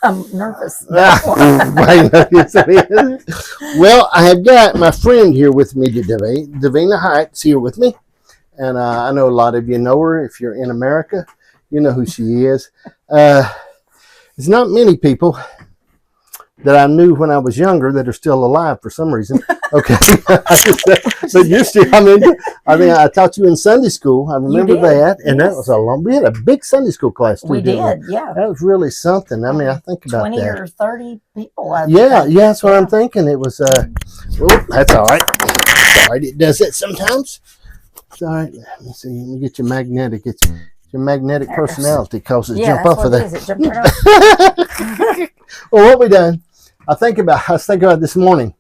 I'm nervous. Well, I have got my friend here with me today. Davina Hieatt's here with me. And I know a lot of you know her. If you're in America, you know who she is. There's not many people that I knew when I was younger that are still alive for some reason. Okay. But you're still, I mean, I taught you in Sunday school. I remember that. And that was we had a big Sunday school class too. We did, yeah. That was really something. I mean, I think about 20 that. 20 or 30 people. Yeah, that's what I'm thinking. It was, that's all right. It's all right. It does that sometimes. It's all right. Let me see. Let me get your magnetic. It's your magnetic personality causes jump up for that. It jumped right up. Well, what we done? I was thinking about this morning.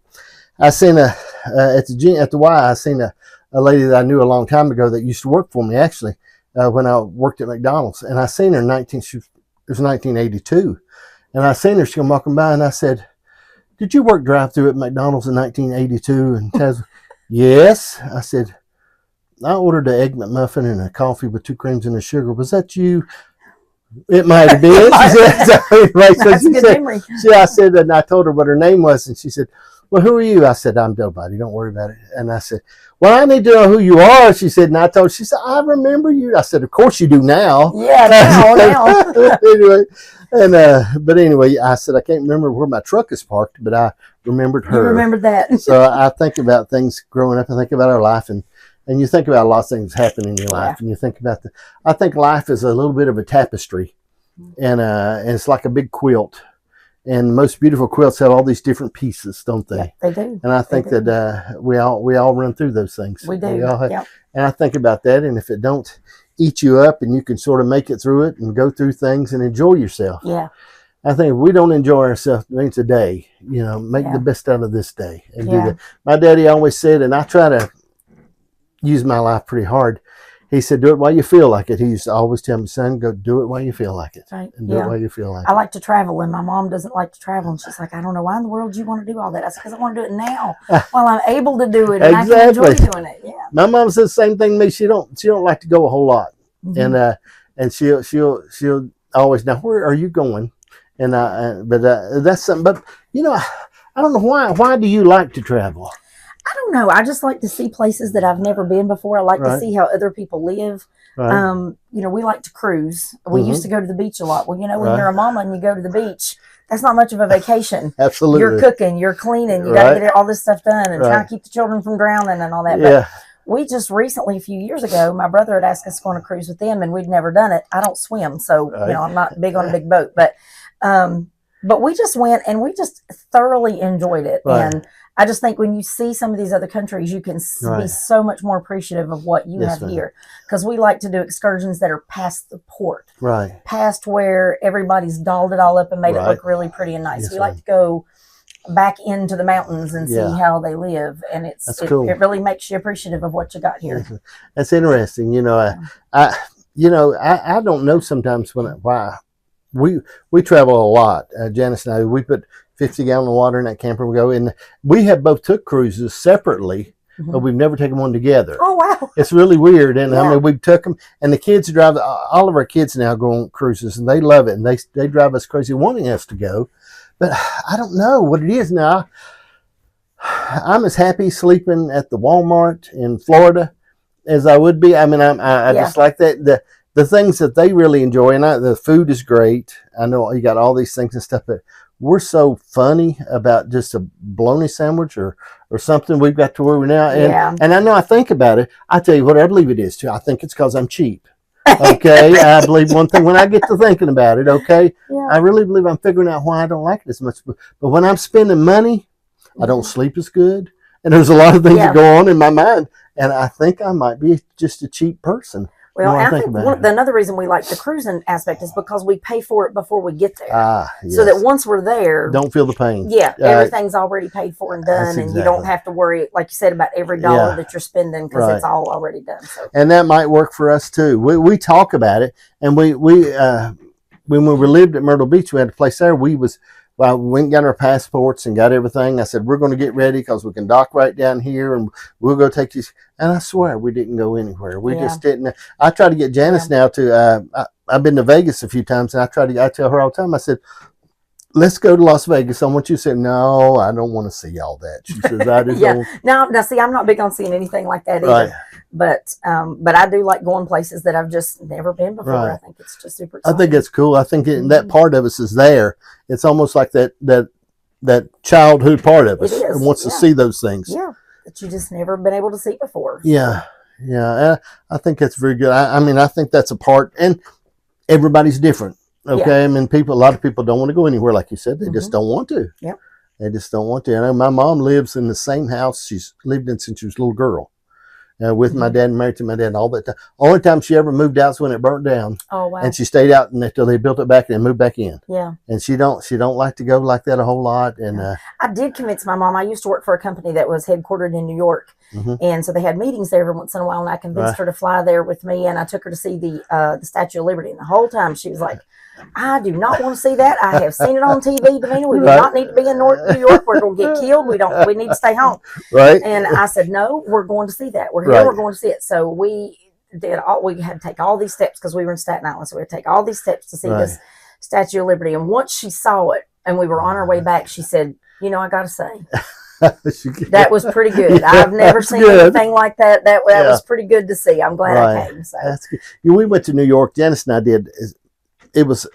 I seen at the Y. I seen a lady that I knew a long time ago that used to work for me actually when I worked at McDonald's, and I seen her it was 1982, and I seen her. She was walking by, and I said, "Did you work drive-through at McDonald's in 1982?" And Taz, yes. I said, "I ordered an Egg McMuffin and a coffee with 2 creams and a sugar. Was that you?" It might have been. She said, That's a good memory. I said, and I told her what her name was, and she said, "Well, who are you?" I said, "I'm nobody. Don't worry about it." And I said, "Well, I need to know who you are." She said, and I told her, she said, "I remember you." I said, "Of course you do now." Yeah, now. Anyway, but anyway, I said, "I can't remember where my truck is parked, but I remembered her." You remembered that. So I think about things growing up. I think about our life, and you think about a lot of things happen in your life, and you think about I think life is a little bit of a tapestry, and it's like a big quilt, and most beautiful quilts have all these different pieces, don't they? Yeah, they do. And I think that we all run through those things. We do. And I think about that, and if it don't eat you up, and you can sort of make it through it and go through things and enjoy yourself. Yeah. I think if we don't enjoy ourselves, I mean, it's a day. Make the best out of this day and do that. My daddy always said, and I try to use my life pretty hard. He said, "Do it while you feel like it." He used to always tell me, "Son, go do it while you feel like it." Right. And do it while you feel like it. I like to travel, and my mom doesn't like to travel. And she's like, "I don't know why in the world you want to do all that." I said, "Because I want to do it now while I'm able to do it, and I can enjoy doing it." Yeah. My mom says the same thing to me. She don't like to go a whole lot. Mm-hmm. And she'll always, "Now where are you going?" And that's something. But I don't know why. Why do you like to travel? I don't know. I just like to see places that I've never been before. I like to see how other people live. Right. We like to cruise. We used to go to the beach a lot. Well, when you're a mama and you go to the beach, that's not much of a vacation. Absolutely. You're cooking, you're cleaning, you got to get all this stuff done and try to keep the children from drowning and all that. Yeah. But we just recently, a few years ago, my brother had asked us to go on a cruise with them, and we'd never done it. I don't swim, so I'm not big on a big boat. But we just went, and we just thoroughly enjoyed it. Right. And I just think when you see some of these other countries, you can be so much more appreciative of what you have here. Because we like to do excursions that are past the port. Right. Past where everybody's dolled it all up and made it look really pretty and nice. Yes, we like to go back into the mountains and see how they live. And it really makes you appreciative of what you got here. That's interesting. I don't know sometimes why we travel a lot. Janice and I, we put 50 gallons of water in that camper. We go in. We have both took cruises separately, but we've never taken one together. Oh, wow. It's really weird. And I mean, we took them, and the kids drive, all of our kids now go on cruises, and they love it. And they drive us crazy wanting us to go. But I don't know what it is now. I'm as happy sleeping at the Walmart in Florida as I would be. I mean, I just like that. The things that they really enjoy, and the food is great. I know you got all these things and stuff, but we're so funny about just a bologna sandwich or something. We've got to where we're now. And I know I think about it. I tell you what, I believe it is too. I think it's because I'm cheap. Okay. I believe one thing when I get to thinking about it. Okay. Yeah. I really believe I'm figuring out why I don't like it as much. But when I'm spending money, I don't sleep as good. And there's a lot of things that go on in my mind. And I think I might be just a cheap person. Well, I think another reason we like the cruising aspect is because we pay for it before we get there. Yes. So that once we're there, don't feel the pain. Yeah, everything's already paid for and done, and you don't have to worry, like you said, about every dollar that you're spending because it's all already done. So. And that might work for us too. We talk about it, and we when we lived at Myrtle Beach, we had a place there. We went and got our passports and got everything. I said, we're going to get ready because we can dock right down here and we'll go take these. And I swear we didn't go anywhere. We just didn't. I try to get Janice now to, I've been to Vegas a few times, and I tell her all the time, I said, let's go to Las Vegas. I want you to say, no, I don't want to see all that. She says, I just don't. Now, see, I'm not big on seeing anything like that either. But I do like going places that I've just never been before. I think it's just super exciting. I think it's cool. I think that part of us is there. It's almost like that childhood part of us wants to see those things. Yeah, that you just never been able to see before. Yeah. I think that's very good. I mean, I think that's a part, and everybody's different. Okay. I mean, a lot of people don't want to go anywhere, like you said. They just don't want to. Yeah. They just don't want to. I know my mom lives in the same house she's lived in since she was a little girl. With my dad, married to my dad, all that time. Only time she ever moved out was when it burnt down. Oh wow! And she stayed out until they built it back and moved back in. Yeah. And she don't like to go like that a whole lot. And I did convince my mom. I used to work for a company that was headquartered in New York, and so they had meetings there every once in a while. And I convinced her to fly there with me, and I took her to see the Statue of Liberty. And the whole time she was like, I do not want to see that. I have seen it on TV, Davina. We do not need to be in New York. We're going to get killed. We need to stay home. Right. And I said, no, we're going to see that. We're here. We're going to see it. So we had to take all these steps because we were in Staten Island. So we had to take all these steps to see this Statue of Liberty. And once she saw it and we were on our way back, she said, I got to say, that was pretty good. I've never seen anything like that. That was pretty good to see. I'm glad I came. So. That's good. We went to New York. Janice and I did. It was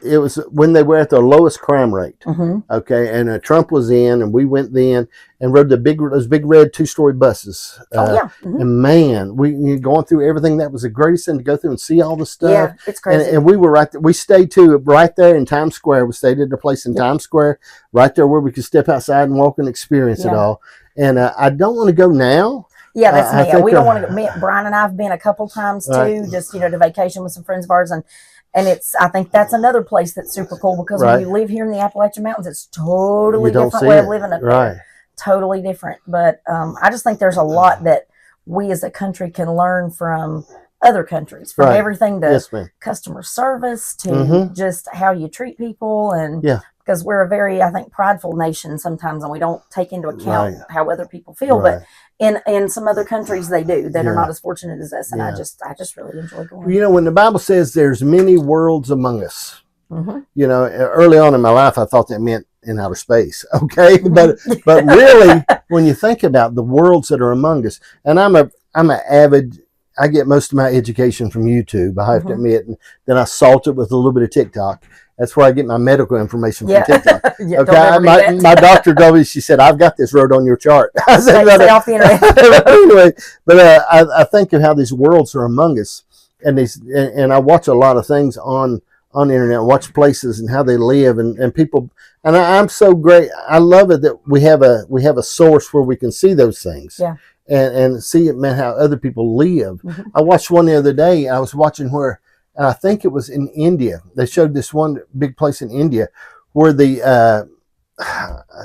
when they were at their lowest crime rate. Okay, and Trump was in, and we went then and rode those big red 2-story buses. And man, we going through everything. That was the greatest thing to go through and see all the stuff. Yeah, it's crazy. And we were right there. We stayed right there in Times Square. We stayed at a place in Times Square, right there where we could step outside and walk and experience it all. And I don't want to go now. Yeah, that's me. We don't want to go. Brian and I have been a couple times too, just to vacation with some friends of ours, and I think that's another place that's super cool because when you live here in the Appalachian Mountains, it's totally different way of living up there. Totally different. But I just think there's a lot that we as a country can learn from other countries, from everything to customer service to just how you treat people. And because we're a very, I think, prideful nation sometimes, and we don't take into account how other people feel. But in some other countries they do that are not as fortunate as us, and I just really enjoy going. When the Bible says there's many worlds among us, early on in my life I thought that meant in outer space. Okay, but really, when you think about the worlds that are among us, and I'm an avid. I get most of my education from YouTube, I have to admit, and then I salt it with a little bit of TikTok. That's where I get my medical information from TikTok. Okay, my doctor told me, she said, I've got this wrote on your chart. I said, stay off the internet. Anyway, but I think of how these worlds are among us, and I watch a lot of things on the internet, watch places and how they live, and people, and I'm so great. I love it that we have a source where we can see those things. Yeah. And see it, man, how other people live. I watched one the other day. I was watching where, and I think it was in India. They showed this one big place in India where it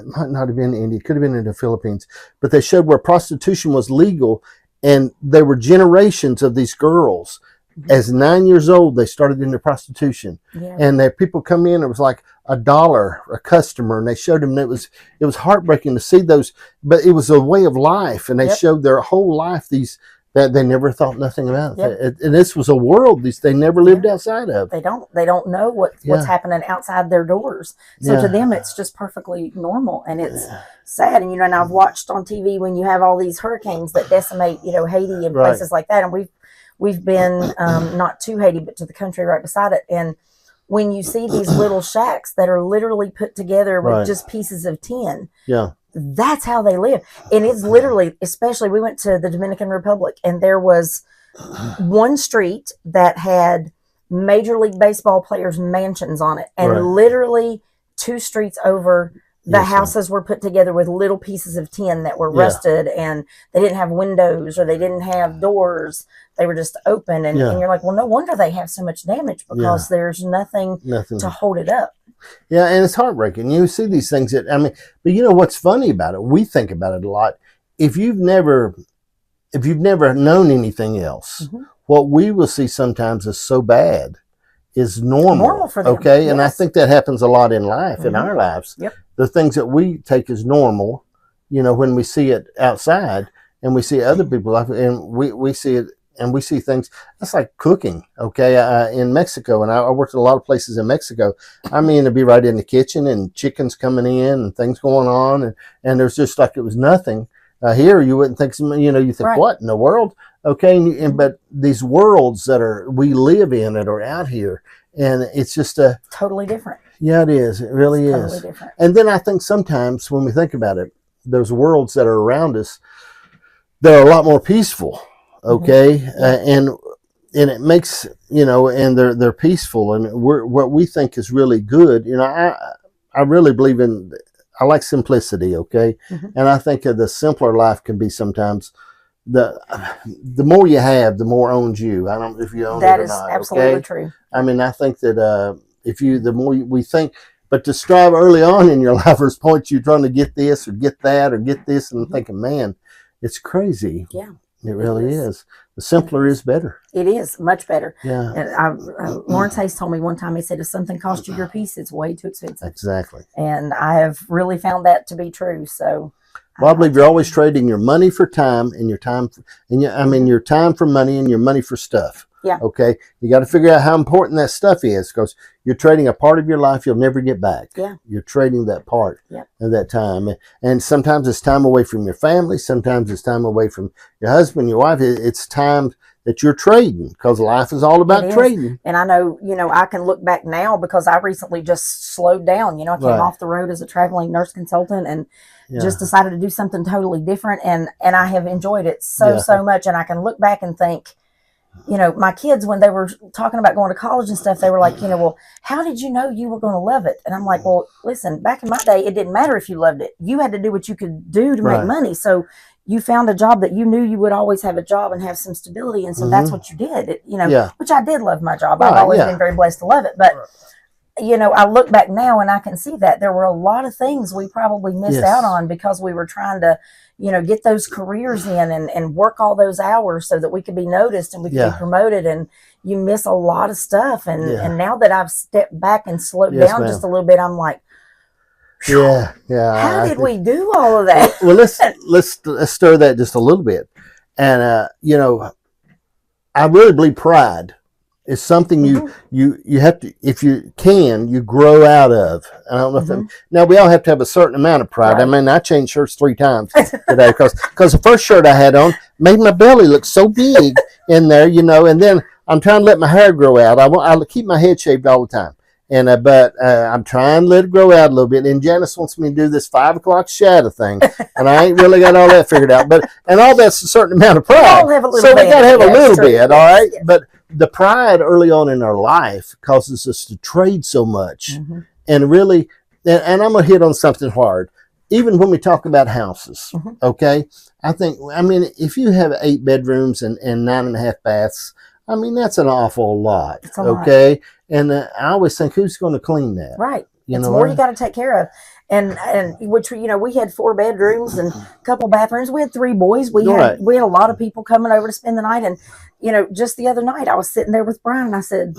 might not have been in India, could have been in the Philippines, but they showed where prostitution was legal, and there were generations of these girls. As 9 years old, they started into prostitution, and people come in. It was like $1 a customer, and they showed them. It was heartbreaking to see those, but it was a way of life, and they showed their whole life. That they never thought nothing about it, and this was a world they never lived outside of. They don't know what's happening outside their doors. So to them, it's just perfectly normal, and it's sad. And and I've watched on TV when you have all these hurricanes that decimate Haiti and places like that, and we've been not to Haiti, but to the country right beside it. And when you see these little shacks that are literally put together with just pieces of tin, that's how they live. And it's literally, especially, we went to the Dominican Republic, and there was one street that had Major League Baseball players' mansions on it. And literally 2 streets over, the houses were put together with little pieces of tin that were rusted, and they didn't have windows or they didn't have doors. They were just open. And you're like, well, no wonder they have so much damage, because there's nothing to hold it up. Yeah, and it's heartbreaking. You see these things but what's funny about it? We think about it a lot. If you've never known anything else, what we will see sometimes is so bad is normal for them. Okay, and I think that happens a lot in life, in our lives. Yep. The things that we take as normal, when we see it outside and we see other people's life, and we see it we see things. That's like cooking, okay? In Mexico, and I worked at a lot of places in Mexico. I mean, to be right in the kitchen and chickens coming in and things going on, and there's just like it was nothing. Here, you wouldn't think, you know, you think, right. What in the world? Okay, but these worlds that we live in that are out here, and it's just totally different. Yeah, it is. It really is. Totally different. And then I think sometimes when we think about it, those worlds that are around us, they're a lot more peaceful. Okay, and it makes, you know, and they're peaceful, and what we think is really good. You know, I really believe in. I like simplicity, okay? And I think the simpler life can be sometimes the more you have, the more owns you. I don't know if you own that it or not. That is absolutely true. I mean, I think that the more we think, but to strive early on in your life, there's points you're trying to get this or get that or get this, and thinking, man, it's crazy. Yeah. It really is. The simpler is better. It is much better. Yeah. And Lawrence Hayes told me one time, he said, if something costs you your peace, it's way too expensive. Exactly. And I have really found that to be true. So, well, I believe you're always trading your money for time and your time, your time for money and your money for stuff. Yeah. Okay. You got to figure out how important that stuff is, because you're trading a part of your life you'll never get back. Yeah. You're trading that part of that time. And sometimes it's time away from your family. Sometimes it's time away from your husband, your wife. It's time that you're trading, because life is all about trading. And I know, you know, I can look back now because I recently just slowed down. You know, I came off the road as a traveling nurse consultant and just decided to do something totally different. And I have enjoyed it so much. And I can look back and think, you know, my kids, when they were talking about going to college and stuff, they were like, you know, well, how did you know you were going to love it? And I'm like, well, listen, back in my day, it didn't matter if you loved it. You had to do what you could do to make money. So you found a job that you knew you would always have a job and have some stability. And so that's what you did, you know, which I did love my job. I've always been very blessed to love it. But, you know, I look back now and I can see that there were a lot of things we probably missed out on because we were trying to, you know, get those careers in and work all those hours so that we could be noticed and we could be promoted. And you miss a lot of stuff. And now that I've stepped back and slowed down just a little bit, I'm like, how did we do all of that? Well, let's stir that just a little bit. And, you know, I really believe pride is something you have to, if you can, you grow out of. I don't know if now we all have to have a certain amount of pride. I mean, I changed shirts 3 times today because the first shirt I had on made my belly look so big in there, you know. And then I'm trying to let my hair grow out. I keep my head shaved all the time, and but I'm trying to let it grow out a little bit. And Janice wants me to do this 5 o'clock shadow thing, and I ain't really got all that figured out. And all that's a certain amount of pride. So we got to have a little bit, all right, but. The pride early on in our life causes us to trade so much. And really, and I'm going to hit on something hard. Even when we talk about houses, okay? I mean, if you have 8 bedrooms and 9.5 baths, I mean, that's an awful lot, okay? And I always think, who's going to clean that? Right. It's more you got to take care of. And which, you know, we had 4 bedrooms and a couple bathrooms. We had 3 boys. We had a lot of people coming over to spend the night. And, you know, just the other night I was sitting there with Brian and I said,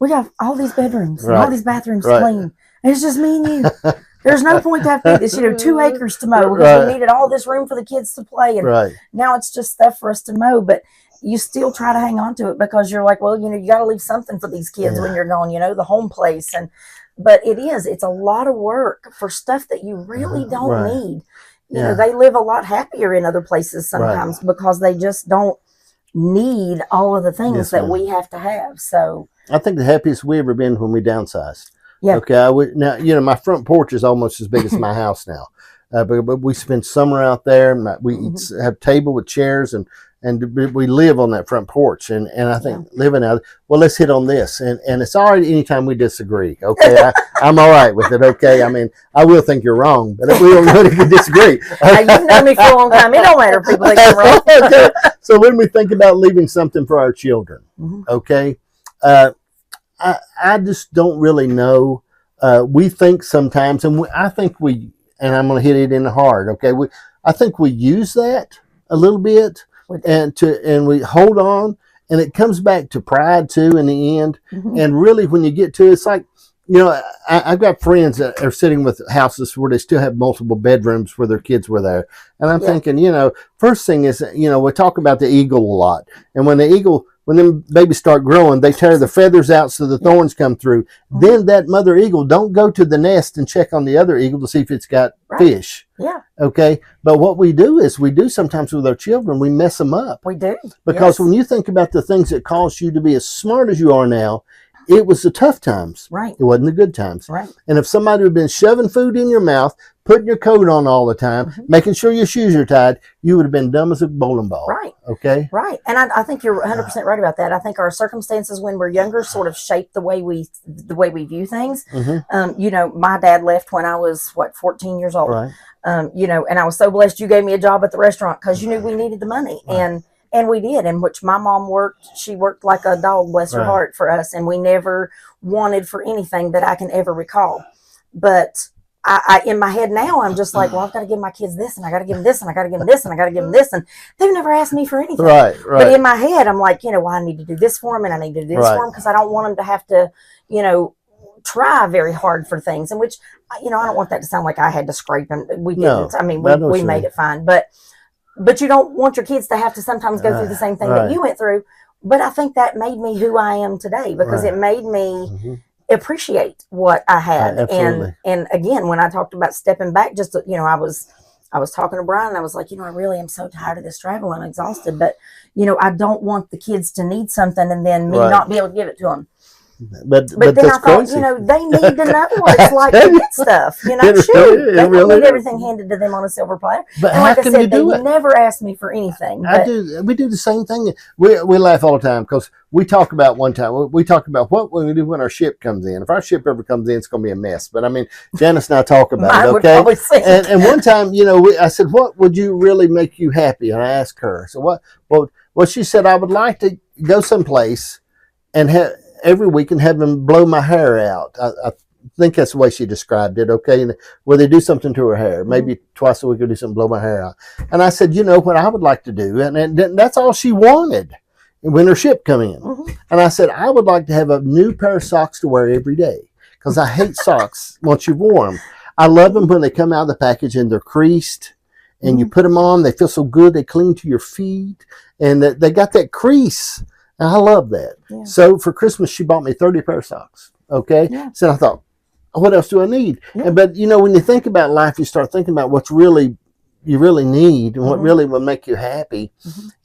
we got all these bedrooms and all these bathrooms clean. And it's just me and you. There's no point to have this, you know, 2 acres to mow because we needed all this room for the kids to play. And now it's just stuff for us to mow. But you still try to hang on to it because you're like, well, you know, you got to leave something for these kids when you're gone, you know, the home place. But it's a lot of work for stuff that you really don't need. You know, they live a lot happier in other places sometimes because they just don't need all of the things that we have to have. So I think the happiest we ever been when we downsized. Yeah. Okay. Now, you know, my front porch is almost as big as my house now. But we spend summer out there. And we have a table with chairs and we live on that front porch. And I think living out, well, let's hit on this. And it's all right anytime we disagree. Okay. I'm all right with it. Okay. I mean, I will think you're wrong, but we don't really disagree. You've known me for a long time. It don't matter if people think I'm wrong. Okay. So when we think about leaving something for our children, okay, I just don't really know. We think sometimes, and I'm going to hit it in the heart. Okay. I think we use that a little bit. And we hold on, and it comes back to pride too in the end. And really, when you get to it, it's like, you know, I've got friends that are sitting with houses where they still have multiple bedrooms where their kids were there. And I'm thinking, you know, first thing is, you know, we talk about the eagle a lot. And when them babies start growing, they tear the feathers out so the thorns come through. Then that mother eagle don't go to the nest and check on the other eagle to see if it's got fish. Yeah. Okay. But what we do sometimes with our children, we mess them up. We do. Because when you think about the things that caused you to be as smart as you are now, it was the tough times. Right. It wasn't the good times. Right. And if somebody had been shoving food in your mouth, putting your coat on all the time, making sure your shoes are tied, you would have been dumb as a bowling ball. Right. Okay. Right. And I think you're 100% right about that. I think our circumstances when we're younger sort of shape the way we view things. You know, my dad left when I was 14 years old. Right. You know, and I was so blessed you gave me a job at the restaurant because you knew we needed the money. Right. And we did, in which my mom worked. She worked like a dog, bless her heart, for us. And we never wanted for anything that I can ever recall. But I in my head now, I'm just like, well, I've got to give my kids this, and I got to give them this, and I got to give them this, and I got to give them this. And they've never asked me for anything. Right. But in my head, I'm like, you know, well, I need to do this for them, and I need to do this for them because I don't want them to have to, you know, try very hard for things. And which, you know, I don't want that to sound like I had to scrape, and we didn't. I mean, we made it fine. But you don't want your kids to have to sometimes go through the same thing that you went through. But I think that made me who I am today because it made me appreciate what I had. And again, when I talked about stepping back, just, you know, I was talking to Brian and I was like, you know, I really am so tired of this travel. I'm exhausted. But, you know, I don't want the kids to need something and then me not be able to give it to them. But then I thought, crazy. You know, they need to know what it's like to get stuff. You know, shoot, they don't need everything handed to them on a silver platter. But and like how can you do it? They never asked me for anything. We do the same thing. We laugh all the time because we talk about what we're going to do when our ship comes in. If our ship ever comes in, it's going to be a mess. But I mean, Janice and I talk about it, okay? And one time, you know, I said, what would you really make you happy? And I asked her. So what she said, I would like to go someplace and every week and have them blow my hair out. I think that's the way she described it, okay? And where they do something to her hair. Maybe twice a week or do something, blow my hair out. And I said, you know what I would like to do? And that's all she wanted when her ship come in. And I said, I would like to have a new pair of socks to wear every day because I hate socks once you've worn them. I love them when they come out of the package and they're creased and you put them on. They feel so good. They cling to your feet and they got that crease. And I love that. Yeah. So for Christmas, she bought me 30 pair of socks. Okay. Yeah. So I thought, what else do I need? Yeah. But you know, when you think about life, you start thinking about what's you really need and what really will make you happy.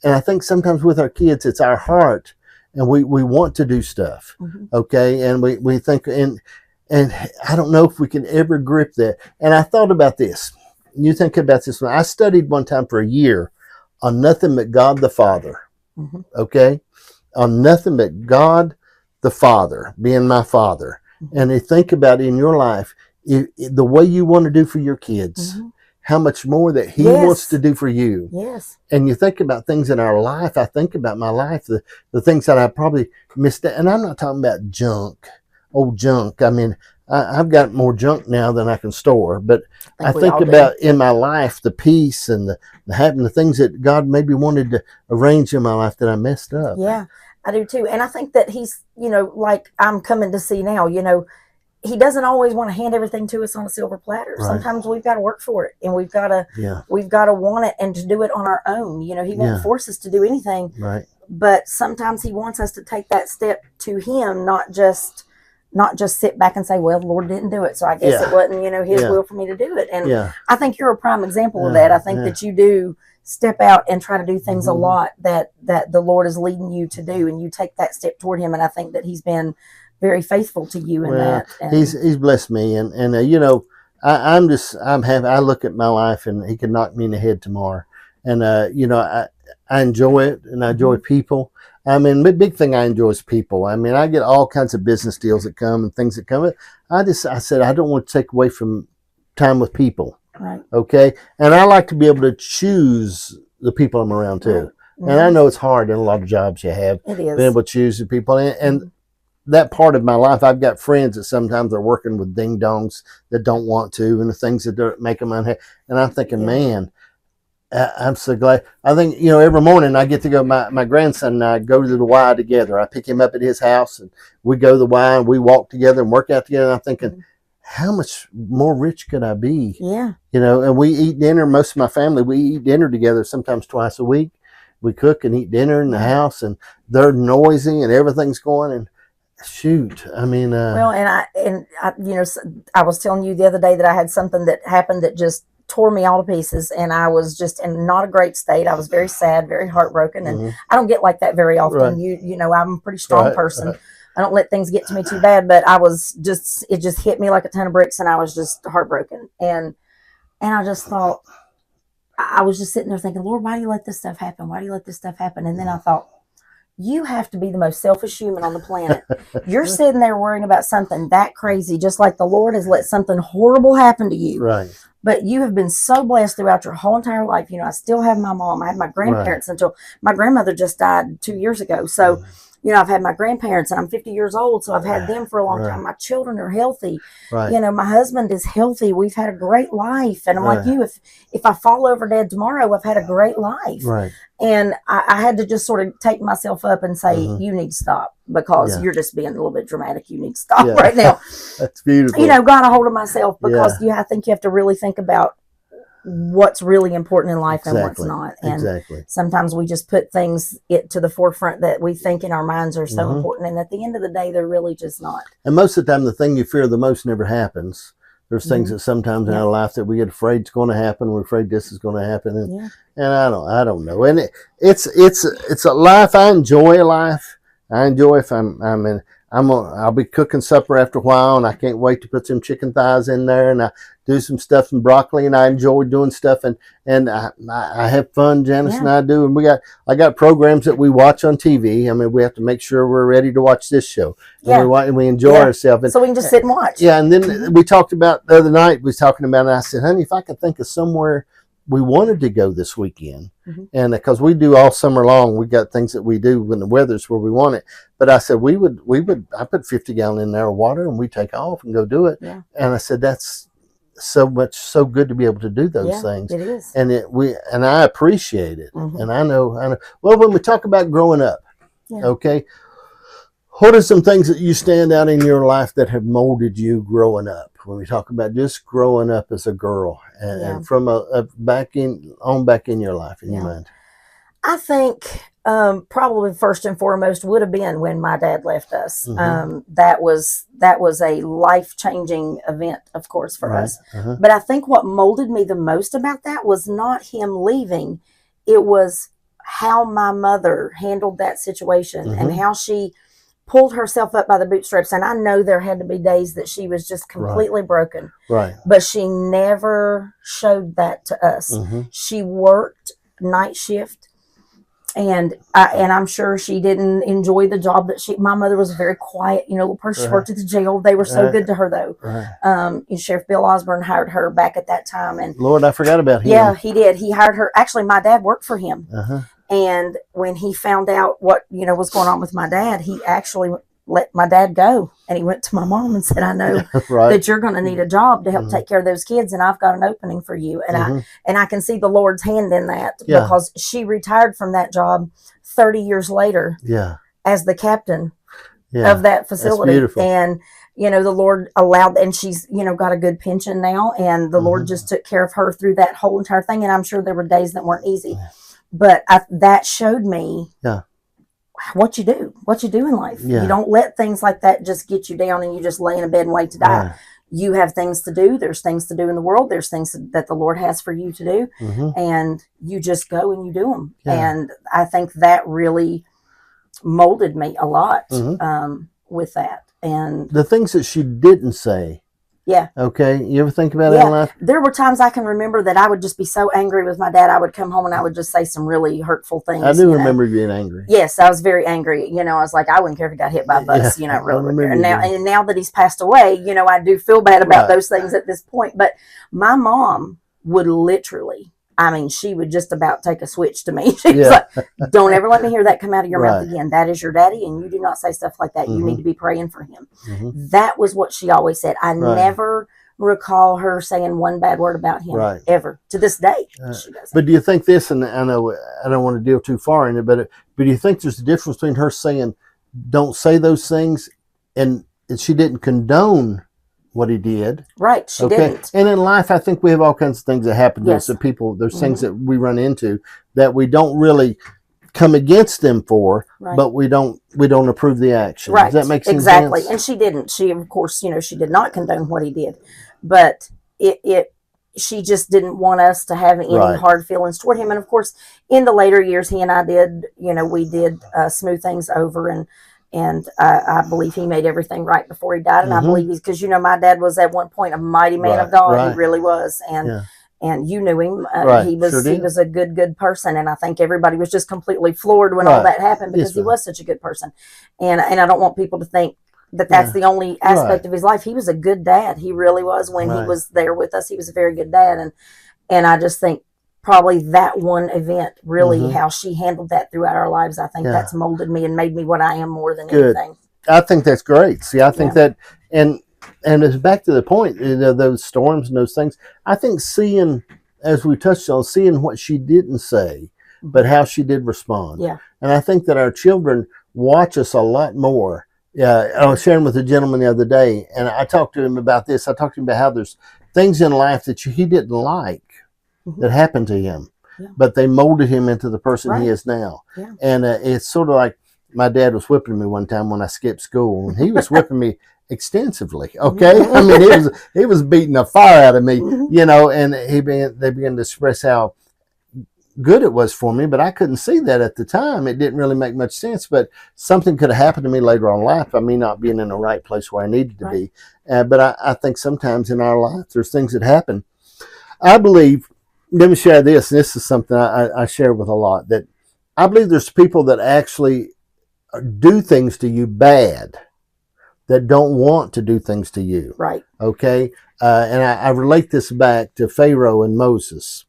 And I think sometimes with our kids, it's our heart and we want to do stuff. Okay. And we think, and I don't know if we can ever grip that. And I thought about this. You think about this one. I studied one time for a year on nothing but God the Father. Okay. On nothing but God the Father, being my Father. And you think about in your life, the way you want to do for your kids, how much more that He wants to do for you. Yes. And you think about things in our life. I think about my life, the things that I probably missed. And I'm not talking about old junk. I mean, I've got more junk now than I can store. But I think about in my life, the peace and the things that God maybe wanted to arrange in my life that I messed up. Yeah. I do too. And I think that He's, you know, like I'm coming to see now, you know, He doesn't always want to hand everything to us on a silver platter. Right. Sometimes we've got to work for it and we've got to want it and to do it on our own. You know, He won't force us to do anything. Right. But sometimes He wants us to take that step to Him, not just sit back and say, well, the Lord didn't do it. So I guess it wasn't, you know, His will for me to do it. And I think you're a prime example of that. I think that you do step out and try to do things a lot that the Lord is leading you to do, and you take that step toward Him. And I think that He's been very faithful to you in that. And He's blessed me, and you know, I'm happy. I look at my life, and He could knock me in the head tomorrow, and you know, I enjoy it, and I enjoy people. I mean, the big thing I enjoy is people. I mean, I get all kinds of business deals that come and things that come. I said I don't want to take away from time with people. Right. Okay. And I like to be able to choose the people I'm around too. Right. And I know it's hard in a lot of jobs you have. It is. Being able to choose the people. And that part of my life, I've got friends that sometimes are working with ding-dongs that don't want to and the things that make them unhappy. And I'm thinking, man, I'm so glad. I think, every morning I get to go, my grandson and I go to the Y together. I pick him up at his house and we go to the Y and we walk together and work out together. And I'm thinking, how much more rich could I be? Yeah. And we eat dinner. Most of my family, we eat dinner together sometimes twice a week. We cook and eat dinner in the house, and they're noisy and everything's going. And shoot, I mean, well, and I, I was telling you the other day that I had something that happened that just tore me all to pieces, and I was just in not a great state. I was very sad, very heartbroken, and I don't get like that very often. Right. You know, I'm a pretty strong person. Right. I don't let things get to me too bad, but it just hit me like a ton of bricks, and I was just heartbroken. And I just thought, I was just sitting there thinking, Lord, why do you let this stuff happen? Why do you let this stuff happen? And then I thought, you have to be the most selfish human on the planet. You're sitting there worrying about something that crazy, just like the Lord has let something horrible happen to you. Right. But you have been so blessed throughout your whole entire life. I still have my mom. I had my grandparents until my grandmother just died 2 years ago. So, I've had my grandparents, and I'm 50 years old, so I've had them for a long time. My children are healthy. Right. My husband is healthy. We've had a great life. And I'm like you, if I fall over dead tomorrow, I've had a great life. Right. And I had to just sort of take myself up and say, you need to stop, because you're just being a little bit dramatic. You need to stop right now. That's beautiful. Got a hold of myself, because I think you have to really think about what's really important in life and what's not. And sometimes we just put things to the forefront that we think in our minds are so important. And at the end of the day, they're really just not. And most of the time, the thing you fear the most never happens. There's things that sometimes in our life that we get afraid is going to happen. We're afraid this is going to happen. And I don't know. And it's a life. I enjoy life. I enjoy if I'll be cooking supper after a while, and I can't wait to put some chicken thighs in there, and I do some stuff in broccoli, and I enjoy doing stuff, and I have fun. Janice and I do, and I got programs that we watch on TV. I mean, we have to make sure we're ready to watch this show. And we enjoy ourselves, and so we can just sit and watch. Yeah, and then we talked about the other night. We was talking about, and I said, honey, if I could think of somewhere we wanted to go this weekend, and because we do all summer long, we got things that we do when the weather's where we want it. But I said I put 50 gallon in there of water, and we take off and go do it. Yeah. And I said, that's so good to be able to do those things. It is. And I appreciate it. And I know. Well, when we talk about growing up, okay, what are some things that you stand out in your life that have molded you growing up? When we talk about just growing up as a girl, and from back in your life, in your mind. I think probably first and foremost would have been when my dad left us. That was a life-changing event, of course, for us. But I think what molded me the most about that was not him leaving. It was how my mother handled that situation and how she pulled herself up by the bootstraps. And I know there had to be days that she was just completely broken. Right. But she never showed that to us. She worked night shift. And I'm sure she didn't enjoy the job that my mother was a very quiet, little person. She worked at the jail. They were so good to her, though. Sheriff Bill Osborne hired her back at that time. And Lord, I forgot about him. Yeah, he did. He hired her. Actually, my dad worked for him. And when he found out what, was going on with my dad, he actually let my dad go. And he went to my mom and said, I know that you're going to need a job to help take care of those kids, and I've got an opening for you. And I can see the Lord's hand in that, because she retired from that job 30 years later as the captain of that facility. That's beautiful. And, the Lord allowed, and she's, got a good pension now, and the Lord just took care of her through that whole entire thing. And I'm sure there were days that weren't easy. But that showed me what you do in life. You don't let things like that just get you down and you just lay in a bed and wait to die. You have things to do. There's things to do in the world. There's things that the Lord has for you to do. And you just go and you do them. And I think that really molded me a lot with that. And the things that she didn't say. Yeah. Okay. You ever think about that in life? There were times I can remember that I would just be so angry with my dad. I would come home and I would just say some really hurtful things. I do remember you being angry. Yes, I was very angry. I was like, I wouldn't care if he got hit by a bus, really. And now that he's passed away, I do feel bad about those things at this point. But my mom would literally, she would just about take a switch to me. She was like, don't ever let me hear that come out of your mouth again. That is your daddy, and you do not say stuff like that. You need to be praying for him. That was what she always said. I never recall her saying one bad word about him ever to this day. She doesn't. But do you think this, and I know I don't want to deal too far in it, but do you think there's a difference between her saying, don't say those things, and she didn't condone what he did? Right, she didn't. And in life, I think we have all kinds of things that happen to us, that people, there's things that we run into that we don't really come against them for, but we don't approve the action. Right. Does that make sense? Exactly. And she didn't. She, of course, she did not condone what he did, but she just didn't want us to have any hard feelings toward him. And of course, in the later years, he and I did, we did smooth things over, and I believe he made everything right before he died. And I believe he's, because, my dad was at one point a mighty man of God. He really was. And you knew him. He was a good person. And I think everybody was just completely floored when all that happened, because he was such a good person. And I don't want people to think that that's the only aspect of his life. He was a good dad. He really was. When he was there with us, he was a very good dad. And I just think probably that one event, really how she handled that throughout our lives, I think that's molded me and made me what I am more than anything. I think that's great. See, I think that, and it's back to the point, those storms and those things. I think seeing, as we touched on, seeing what she didn't say, but how she did respond. Yeah. And I think that our children watch us a lot more. Yeah, I was sharing with a gentleman the other day, and I talked to him about this. I talked to him about how there's things in life that he didn't like that happened to him, but they molded him into the person he is now. Yeah. And it's sort of like my dad was whipping me one time when I skipped school, and he was whipping me extensively. Okay, I mean, he was beating the fire out of me, and they began to express how good it was for me, but I couldn't see that at the time. It didn't really make much sense, but something could have happened to me later on in life by me not being in the right place where I needed to be. But I think sometimes in our life, there's things that happen. I believe, let me share this, and this is something I share with a lot, that I believe there's people that actually do things to you bad that don't want to do things to you. Right. Okay? And I relate this back to Pharaoh and Moses.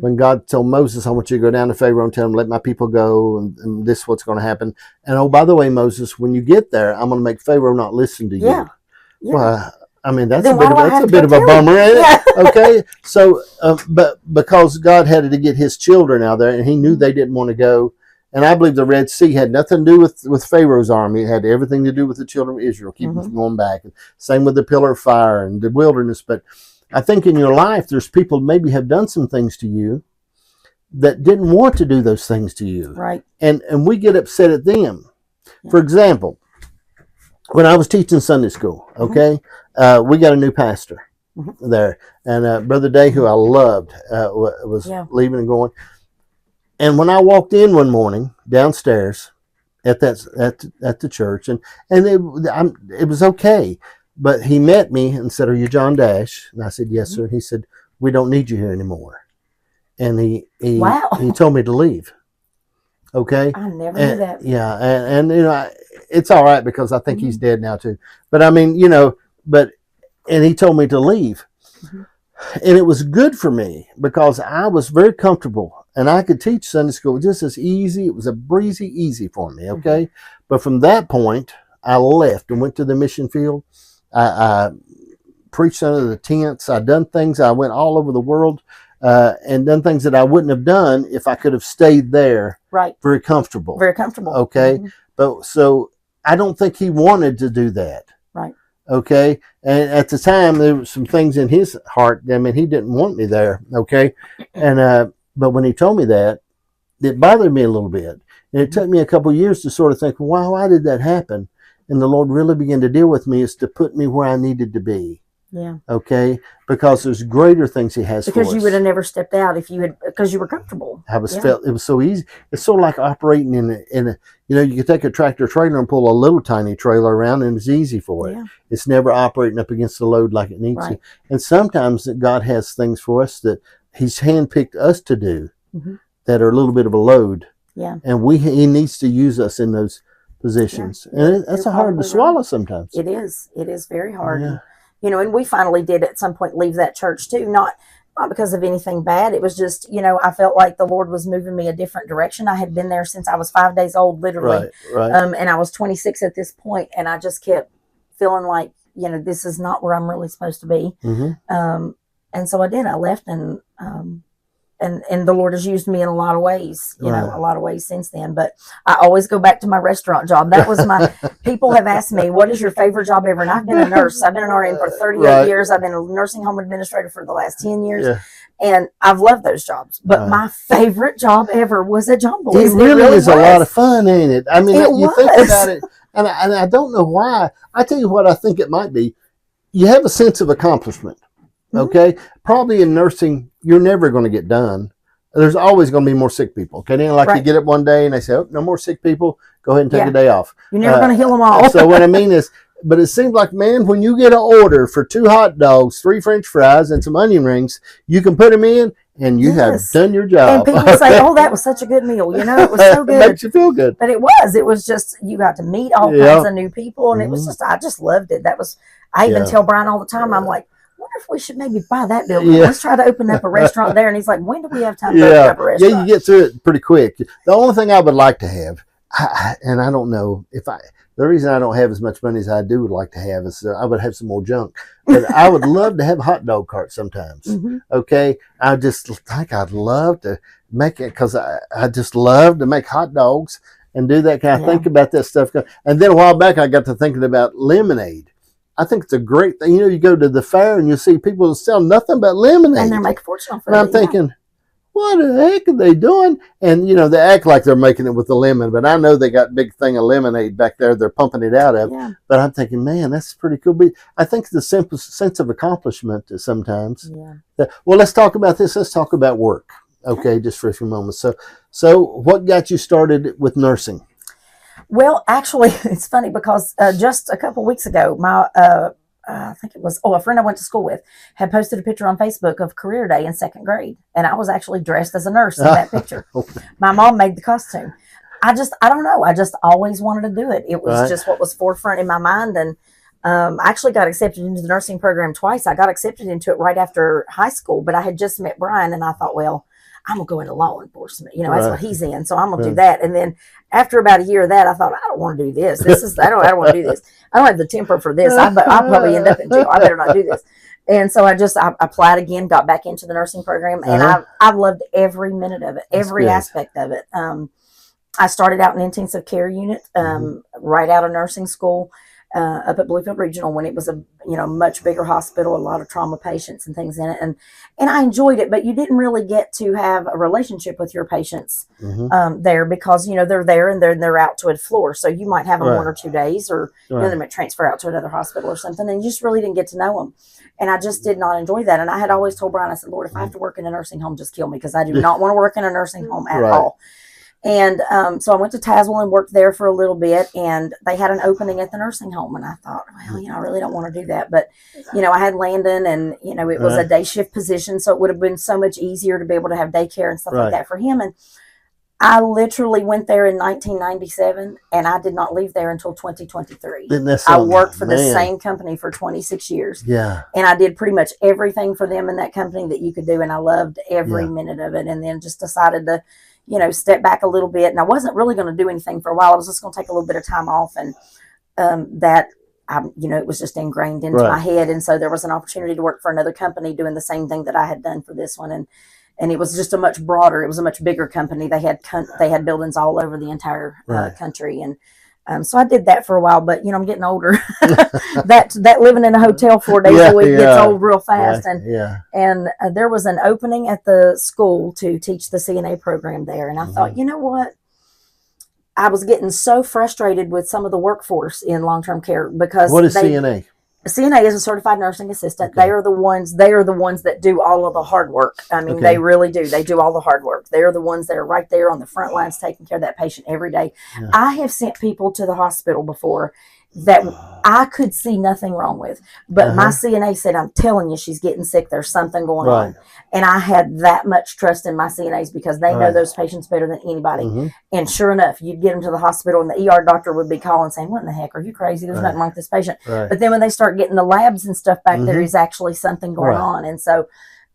When God told Moses, I want you to go down to Pharaoh and tell him, let my people go, and this is what's going to happen. And oh, by the way, Moses, when you get there, I'm going to make Pharaoh not listen to you. Yeah. Well, I mean, that's a bit of a bummer, ain't it? Okay. So, but because God had to get his children out there, and he knew they didn't want to go. And I believe the Red Sea had nothing to do with Pharaoh's army. It had everything to do with the children of Israel, keep them from going back. Same with the pillar of fire and the wilderness. But I think in your life, there's people maybe have done some things to you that didn't want to do those things to you. Right. And we get upset at them. Yeah. For example, when I was teaching Sunday school, okay, we got a new pastor there. And Brother Day, who I loved, was leaving and going. And when I walked in one morning downstairs at the church, and it was okay. But he met me and said, "Are you JohnDash?" And I said, "Yes, sir." And he said, "We don't need you here anymore." And he told me to leave. Okay. I never knew that. Yeah. And it's all right because I think he's dead now too. But I mean, and he told me to leave. And it was good for me because I was very comfortable and I could teach Sunday school just as easy. It was a breezy easy for me. Okay. But from that point, I left and went to the mission field. I preached under the tents. I done things. I went all over the world and done things that I wouldn't have done if I could have stayed there. Right. Very comfortable. Very comfortable. Okay. But so I don't think he wanted to do that. Right. Okay. And at the time, there were some things in his heart. I mean, he didn't want me there. Okay. And but when he told me that, it bothered me a little bit. And it took me a couple of years to sort of think, well, why did that happen? And the Lord really began to deal with me is to put me where I needed to be. Yeah. Okay. Because there's greater things he has for us. Because you would have never stepped out because you were comfortable. It was so easy. It's sort of like operating in a you can take a tractor trailer and pull a little tiny trailer around and it's easy for it. Yeah. It's never operating up against the load like it needs to. And sometimes God has things for us that he's handpicked us to do that are a little bit of a load. Yeah. And he needs to use us in those positions. Yeah. And that's hard to swallow sometimes. It is. It is very hard. Yeah. And we finally did at some point leave that church too, not because of anything bad. It was just, I felt like the Lord was moving me a different direction. I had been there since I was 5 days old, literally. Right. And I was 26 at this point, and I just kept feeling like, this is not where I'm really supposed to be. And so I did. I left, and the Lord has used me in a lot of ways, a lot of ways since then. But I always go back to my restaurant job. That was people have asked me, what is your favorite job ever? And I've been a nurse. I've been an RN for 38 years. I've been a nursing home administrator for the last 10 years. Yeah. And I've loved those jobs. But my favorite job ever was at John Boy's. It really is a lot of fun, ain't it? I mean, you think about it, and I don't know why. I tell you what I think it might be. You have a sense of accomplishment. Okay, probably in nursing, you're never going to get done. There's always going to be more sick people. Okay, then you get up one day and they say, "Oh, no more sick people. Go ahead and take a day off." You're never going to heal them all. So what I mean is, but it seems like, man, when you get an order for 2 hot dogs, 3 French fries, and some onion rings, you can put them in, and you have done your job. And people say, "Oh, that was such a good meal." It was so good. It makes you feel good. But it was. It was just, you got to meet all kinds of new people, and it was just, I just loved it. I even tell Brian all the time, I'm like, wonder if we should maybe buy that building. Let's try to open up a restaurant there. And he's like, when do we have time to open up a restaurant? Yeah, you get through it pretty quick. The only thing I would like to have, and I don't know the reason I don't have as much money as I would like to have is I would have some more junk. But I would love to have a hot dog cart sometimes. Okay. I just think I'd love to make it, because I just love to make hot dogs and do that kind of think about that stuff. And then a while back, I got to thinking about lemonade. I think it's a great thing. You go to the fair and you see people sell nothing but lemonade. And they're making a fortune off of it. And I'm thinking, what the heck are they doing? And, they act like they're making it with the lemon, but I know they got a big thing of lemonade back there they're pumping it out of. Yeah. But I'm thinking, man, that's pretty cool. But I think the simple sense of accomplishment is sometimes. Yeah. Well, let's talk about this. Let's talk about work. Okay, just for a few moments. So what got you started with nursing? Well, actually, it's funny because just a couple weeks ago, I think it was, a friend I went to school with had posted a picture on Facebook of career day in 2nd grade. And I was actually dressed as a nurse in that picture. My mom made the costume. I don't know. I just always wanted to do it. It was just what was forefront in my mind. And I actually got accepted into the nursing program twice. I got accepted into it right after high school, but I had just met Brian and I thought, well, I'm going to go into law enforcement. That's what he's in. So I'm going to do that. And then after about a year of that, I thought, I don't want to do this. I don't want to do this. I don't have the temper for this. I'll probably end up in jail. I better not do this. And so I applied again, got back into the nursing program, and I've loved every minute of it, every aspect of it. I started out in intensive care unit right out of nursing school. Up at Bluefield Regional when it was a much bigger hospital, a lot of trauma patients and things in it, and I enjoyed it. But you didn't really get to have a relationship with your patients there because they're there and they're out to a floor, so you might have them 1 or 2 days, or they might transfer out to another hospital or something, and you just really didn't get to know them. And I just did not enjoy that. And I had always told Brian, I said, Lord, if I have to work in a nursing home, just kill me, because I do not want to work in a nursing home at all. And so I went to Tazewell and worked there for a little bit, and they had an opening at the nursing home. And I thought, well, I really don't want to do that. But, I had Landon, and, it was a day shift position. So it would have been so much easier to be able to have daycare and stuff like that for him. And I literally went there in 1997, and I did not leave there until 2023. I worked for the same company for 26 years. Yeah. And I did pretty much everything for them in that company that you could do. And I loved every minute of it. And then just decided to, step back a little bit. And I wasn't really going to do anything for a while. I was just going to take a little bit of time off. And it was just ingrained into my head. And so there was an opportunity to work for another company doing the same thing that I had done for this one. And it was just a much broader, it was a much bigger company. They had buildings all over the entire country. And so I did that for a while, but I'm getting older. that living in a hotel 4 days a week gets old real fast. And there was an opening at the school to teach the CNA program there. And I thought, you know what? I was getting so frustrated with some of the workforce in long-term care because what is CNA? A CNA is a certified nursing assistant. Okay. They are the ones that do all of the hard work. I mean, they really do. They do all the hard work. They are the ones that are right there on the front lines taking care of that patient every day. Yeah. I have sent people to the hospital before that I could see nothing wrong with. But my CNA said, I'm telling you, she's getting sick. There's something going on. And I had that much trust in my CNAs because they know those patients better than anybody. And sure enough, you'd get them to the hospital and the ER doctor would be calling saying, what in the heck? Are you crazy? There's nothing wrong with this patient. But then when they start getting the labs and stuff back, there is actually something going on. And so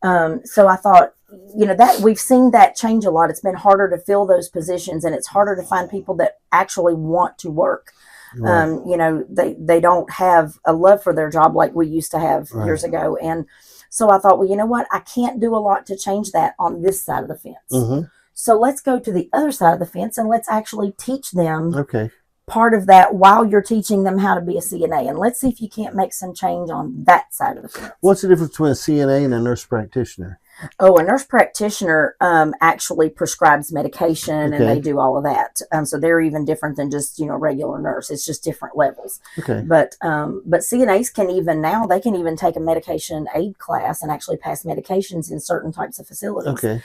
I thought, that we've seen that change a lot. It's been harder to fill those positions, and it's harder to find people that actually want to work. Right. You know, they don't have a love for their job like we used to have years ago. And so I thought, well, you know what? I can't do a lot to change that on this side of the fence. So let's go to the other side of the fence and let's actually teach them part of that while you're teaching them how to be a CNA. And let's see if you can't make some change on that side of the fence. What's the difference between a CNA and a nurse practitioner? Oh, a nurse practitioner actually prescribes medication and they do all of that. So they're even different than just, you know, regular nurse. It's just different levels. But CNAs can even now, they can even take a medication aid class and actually pass medications in certain types of facilities.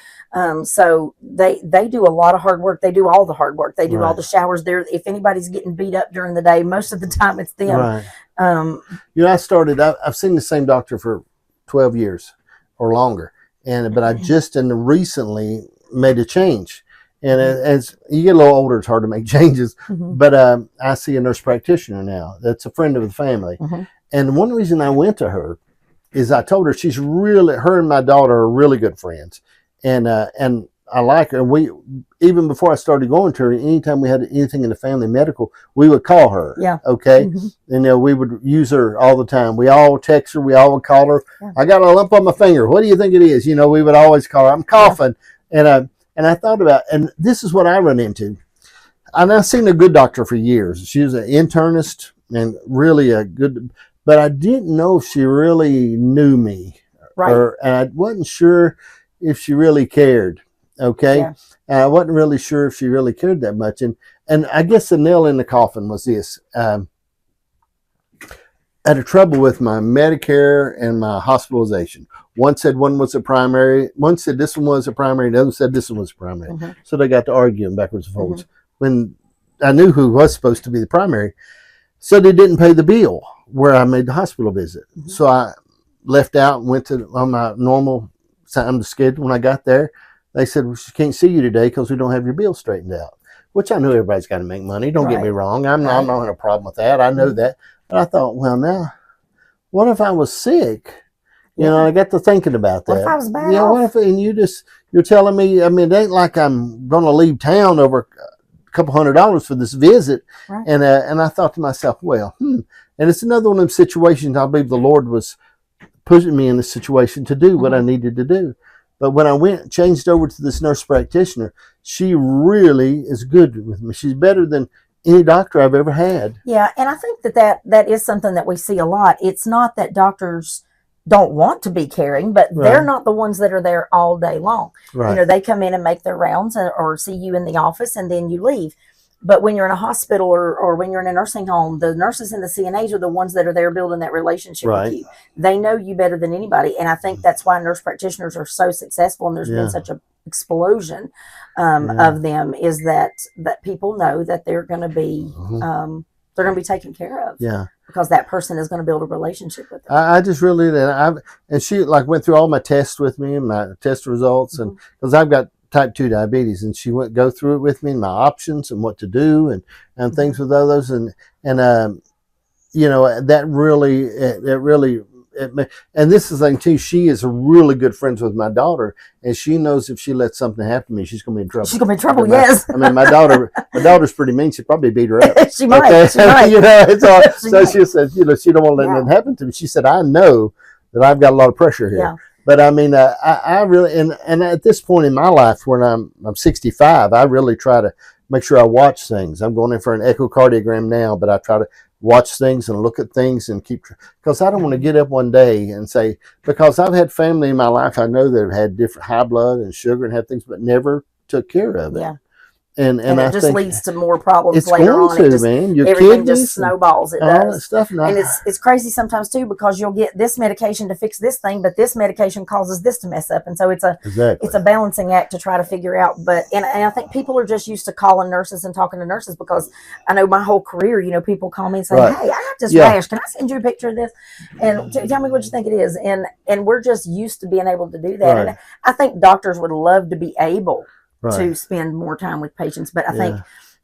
So they do a lot of hard work. They do all the hard work. They do all the showers there. If anybody's getting beat up during the day, most of the time it's them. You know, I've seen the same doctor for 12 years or longer. But I just recently made a change. And as you get a little older, it's hard to make changes. But I see a nurse practitioner now that's a friend of the family. And one reason I went to her is I told her her and my daughter are really good friends. And I like her. And even before I started going to her, anytime we had anything in the family medical, we would call her. And you know, we would use her all the time. We all text her. We all would call her. I got a lump on my finger. What do you think it is? You know, we would always call her. I'm coughing. And I thought about, and this is what I run into. I've seen a good doctor for years. She was an internist and really a good, but I didn't know if she really knew me. And I wasn't sure if she really cared. And I wasn't really sure if she really cared that much. And I guess the nail in the coffin was this. I had a trouble with my Medicare and my hospitalization. One said one was a primary. One said this one was a primary. The other said this one was a primary. So they got to arguing backwards and forwards. When I knew who was supposed to be the primary. So they didn't pay the bill where I made the hospital visit. So I left out and went on my normal time to schedule. When I got there, they said, well, she can't see you today because we don't have your bill straightened out, which I knew everybody's got to make money. Don't get me wrong. I'm not having a problem with that. I know that. But I thought, well, now, what if I was sick? You know, I got to thinking about that. What if I was bad? Yeah, what if, and you're telling me, I mean, it ain't like I'm going to leave town over a couple $100 for this visit. And I thought to myself, well, and it's another one of them situations I believe the Lord was pushing me in this situation to do what I needed to do. But when I changed over to this nurse practitioner, she really is good with me. She's better than any doctor I've ever had. Yeah, and I think that is something that we see a lot. It's not that doctors don't want to be caring, but they're not the ones that are there all day long. You know, they come in and make their rounds or see you in the office and then you leave. But when you're in a hospital or when you're in a nursing home, the nurses and the CNAs are the ones that are there building that relationship with you. They know you better than anybody. And I think that's why nurse practitioners are so successful. And there's been such an explosion of them, is that people know that they're going to be taken care of. Because that person is going to build a relationship with them. I just really, and she like went through all my tests with me and my test results. And because I've got type 2 diabetes, and she went go through it with me and my options and what to do and things with others. And you know, that really, and this is the thing too, she is really good friends with my daughter, and she knows if she lets something happen to me, she's going to be in trouble. She's going to be in trouble, yes. I mean, my daughter's pretty mean. She'd probably beat her up. She might. You know, it's all, so she said, you know, she don't want to let anything happen to me. She said, I know that I've got a lot of pressure here. But I mean, I really, and at this point in my life, when I'm 65, I really try to make sure I watch things. I'm going in for an echocardiogram now, but I try to watch things and look at things and because I don't want to get up one day and say, because I've had family in my life, I know that have had different high blood and sugar and have things, but never took care of it. And it just leads to more problems it's later going on. To, man. Your everything just snowballs. It does. That stuff. And it's crazy sometimes too, because you'll get this medication to fix this thing, but this medication causes this to mess up. And so it's a balancing act to try to figure out. But and I think people are just used to calling nurses and talking to nurses, because I know my whole career, you know, people call me and say, hey, I got this rash. Can I send you a picture of this? And tell me what you think it is. And we're just used to being able to do that. And I think doctors would love to be able to spend more time with patients. But I think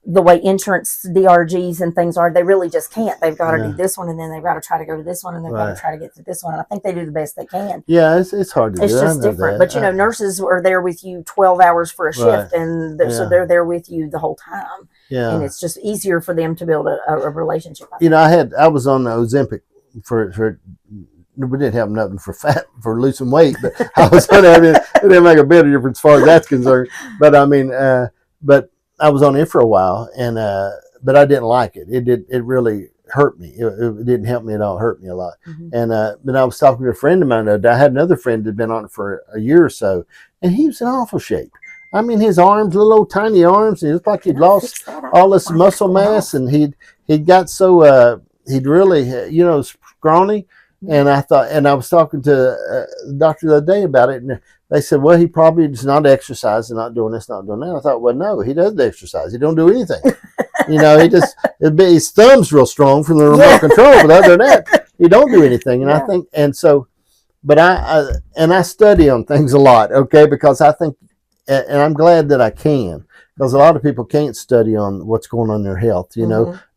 the way insurance DRGs and things are, they really just can't. They've got to do this one, and then they've got to try to go to this one, and they've got to try to get to this one. And I think they do the best they can. Yeah, it's hard to do. It's just different. But, nurses are there with you 12 hours for a shift, and so they're there with you the whole time. Yeah. And it's just easier for them to build a relationship. I was on the Ozempic for we didn't have nothing for losing weight, but I was on it. It didn't make a bit of difference as far as that's concerned. But but I was on it for a while, and but I didn't like it. It really hurt me. It didn't help me at all. It hurt me a lot. Mm-hmm. And but I was talking to a friend of mine. I had another friend that had been on it for a year or so, and he was in awful shape. I mean, his arms, little old tiny arms, and it looked like he'd lost all this muscle mass, and he'd got so he'd really scrawny. And I thought, and I was talking to the doctor the other day about it, and they said, well, he probably is not exercising, not doing this, not doing that. I thought, well, no, he doesn't exercise. He don't do anything. He just, his thumb's real strong from the remote control, but other than that, he don't do anything. And I think, and so, but I study on things a lot, okay, because I think, and I'm glad that I can, because a lot of people can't study on what's going on in their health,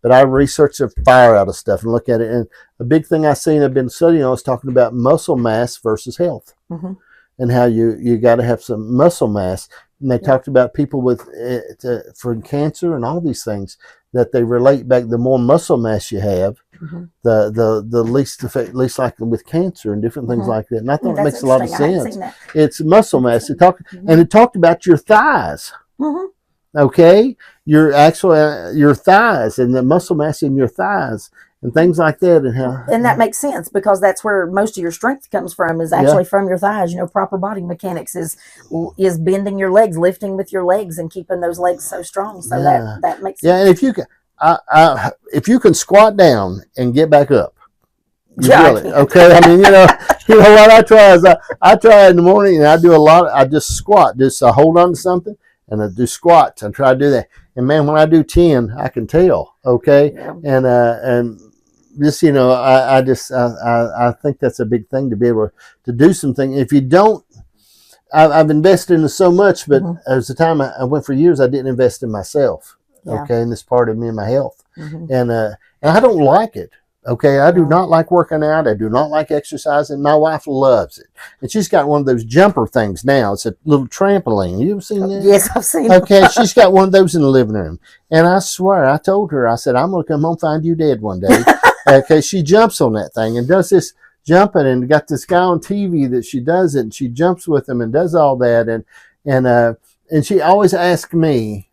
but I research the fire out of stuff and look at it. And a big thing I've been studying on is talking about muscle mass versus health, and how you got to have some muscle mass. And they talked about people with for cancer and all these things, that they relate back. The more muscle mass you have, the least likely with cancer and different things like that. And I thought it makes a lot of sense. It's muscle mass. And it talked about your thighs. Okay, your thighs and the muscle mass in your thighs and things like that, and that makes sense, because that's where most of your strength comes from, is actually from your thighs. Proper body mechanics is bending your legs, lifting with your legs, and keeping those legs so strong. So that makes sense. Yeah, and if you can squat down and get back up, okay. I mean, what I try is I try in the morning, and I do a lot. I just squat, I hold on to something. And I do squats and try to do that. And man, when I do 10, I can tell. Okay. Yeah. And just, I think that's a big thing, to be able to do something. If you don't, I've invested in so much, but as the time I went for years, I didn't invest in myself. Yeah. Okay. And this part of me and my health. And I don't like it. Okay, I do not like working out. I do not like exercising. My wife loves it. And she's got one of those jumper things now. It's a little trampoline. You ever seen that? Yes, I've seen it. Okay, she's got one of those in the living room. And I swear, I told her, I said, I'm going to come home and find you dead one day. Okay, she jumps on that thing and does this jumping, and got this guy on TV that she does it, and she jumps with him and does all that. And she always asks me,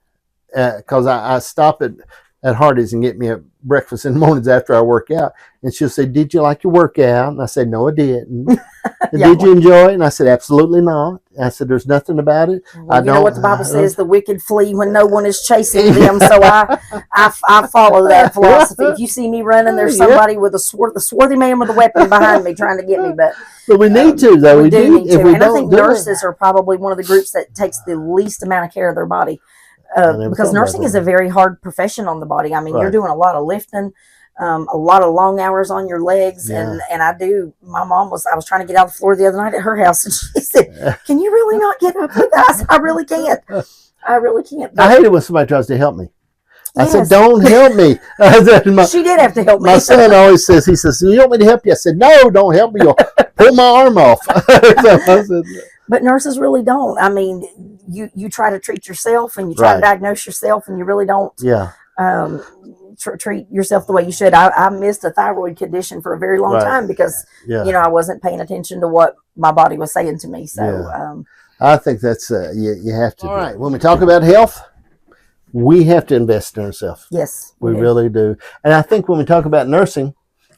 because I stop at Hardee's and get me a breakfast in the mornings after I work out. And she'll say, did you like your workout? And I said, no, I didn't. Did you enjoy it? And I said, absolutely not. And I said, there's nothing about it. Well, you know what the Bible says, the wicked flee when no one is chasing them. So I follow that philosophy. If you see me running, there's somebody with the swarthy man with a weapon behind me trying to get me. But we need to, though. We do need to. And I think nurses are probably one of the groups that takes the least amount of care of their body. Because nursing is a very hard profession on the body. I mean, you're doing a lot of lifting, a lot of long hours on your legs. And my mom I was trying to get out of the floor the other night at her house, and she said, can you really not get up with us? I really can't. I really can't. I hate it when somebody tries to help me. I said, don't help me. She did have to help me. My son always says, you want me to help you? I said, no, don't help me. You'll pull my arm off. But nurses really don't. I mean, you try to treat yourself, and you try to diagnose yourself, and you really don't treat yourself the way you should. I missed a thyroid condition for a very long time because, I wasn't paying attention to what my body was saying to me. So I think that's, you have to. All right. When we talk about health, we have to invest in ourselves. Yes. We really do. And I think when we talk about nursing,